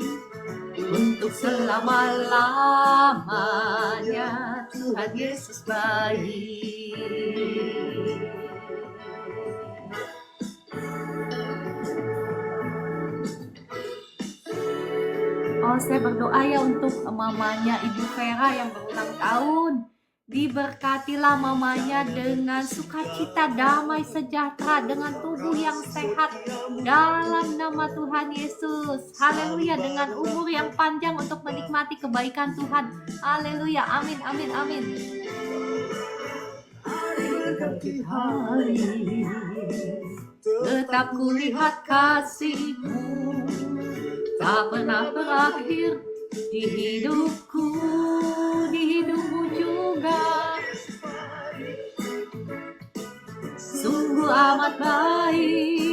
untuk selama-lamanya Tuhan Yesus baik. Oh, saya berdoa ya untuk mamanya Ibu Vera yang berulang tahun. Diberkatilah mamanya dengan sukacita, damai, sejahtera, dengan tubuh yang sehat dalam nama Tuhan Yesus. Haleluya, dengan umur yang panjang untuk menikmati kebaikan Tuhan. Haleluya, amin, amin, amin. Tetap kulihat kasih-Mu, tak pernah berakhir di hidupku, di hidupmu juga. Sungguh amat baik,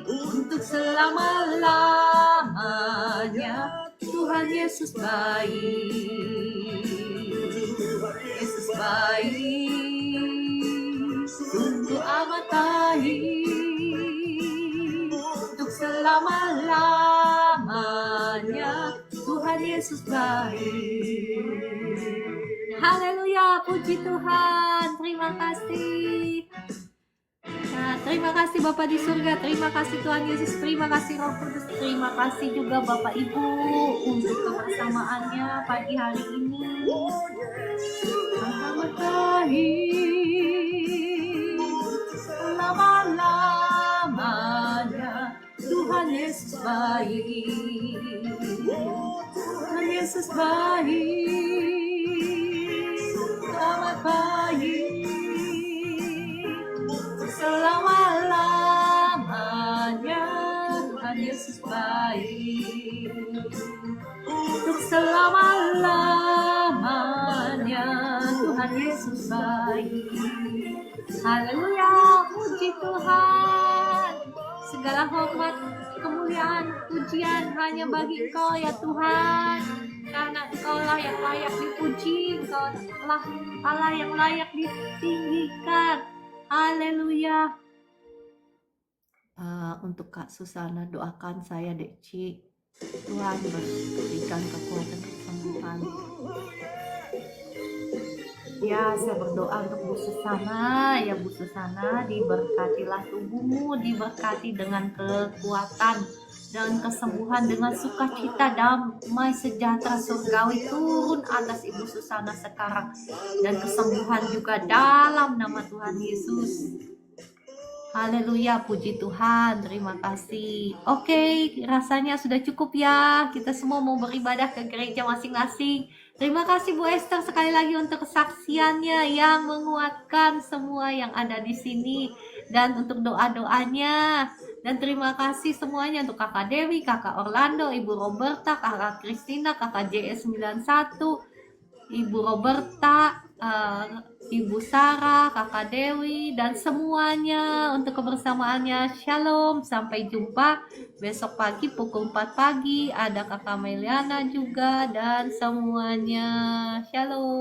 untuk selama-lamanya Tuhan Yesus baik. Yesus baik, sungguh amat baik, untuk selama-lamanya Tuhan Yesus baik. Haleluya, puji Tuhan. Terima kasih. Nah, terima kasih Bapak di surga, terima kasih Tuhan Yesus, terima kasih Roh Kudus, terima kasih juga Bapak Ibu untuk kebersamaannya pagi hari ini. Bersama baik selama-lamanya. Tuhan Yesus baik, Tuhan Yesus baik, amat baik selama-lamanya. Tuhan Yesus baik untuk selama-lamanya. Tuhan Yesus baik. Haleluya, puji Tuhan. Segala hormat, kemuliaan, pujian hanya bagi Engkau ya Tuhan. Karena Engkaulah yang layak dipuji, Engkaulah Allah yang layak ditinggikan. Haleluya. Untuk Kak Susana, doakan saya Deci. Tuhan berikan kekuatan kesembuhan. Ya, saya berdoa untuk Bu Susana. Ya Bu Susana, diberkatilah tubuhmu, diberkati dengan kekuatan dan kesembuhan, dengan sukacita, damai sejahtera surgawi turun atas Ibu Susana sekarang, dan kesembuhan juga dalam nama Tuhan Yesus. Haleluya, puji Tuhan, terima kasih. Oke, rasanya sudah cukup ya. Kita semua mau beribadah ke gereja masing-masing. Terima kasih Bu Esther sekali lagi untuk kesaksiannya yang menguatkan semua yang ada di sini, dan untuk doa-doanya. Dan terima kasih semuanya untuk Kakak Dewi, Kakak Orlando, Ibu Roberta, Kakak Christina, Kakak JS91, Ibu Roberta, Ibu Sarah, Kakak Dewi, dan semuanya untuk kebersamaannya. Shalom, sampai jumpa besok pagi pukul 4 pagi. Ada Kakak Meliana juga dan semuanya. Shalom.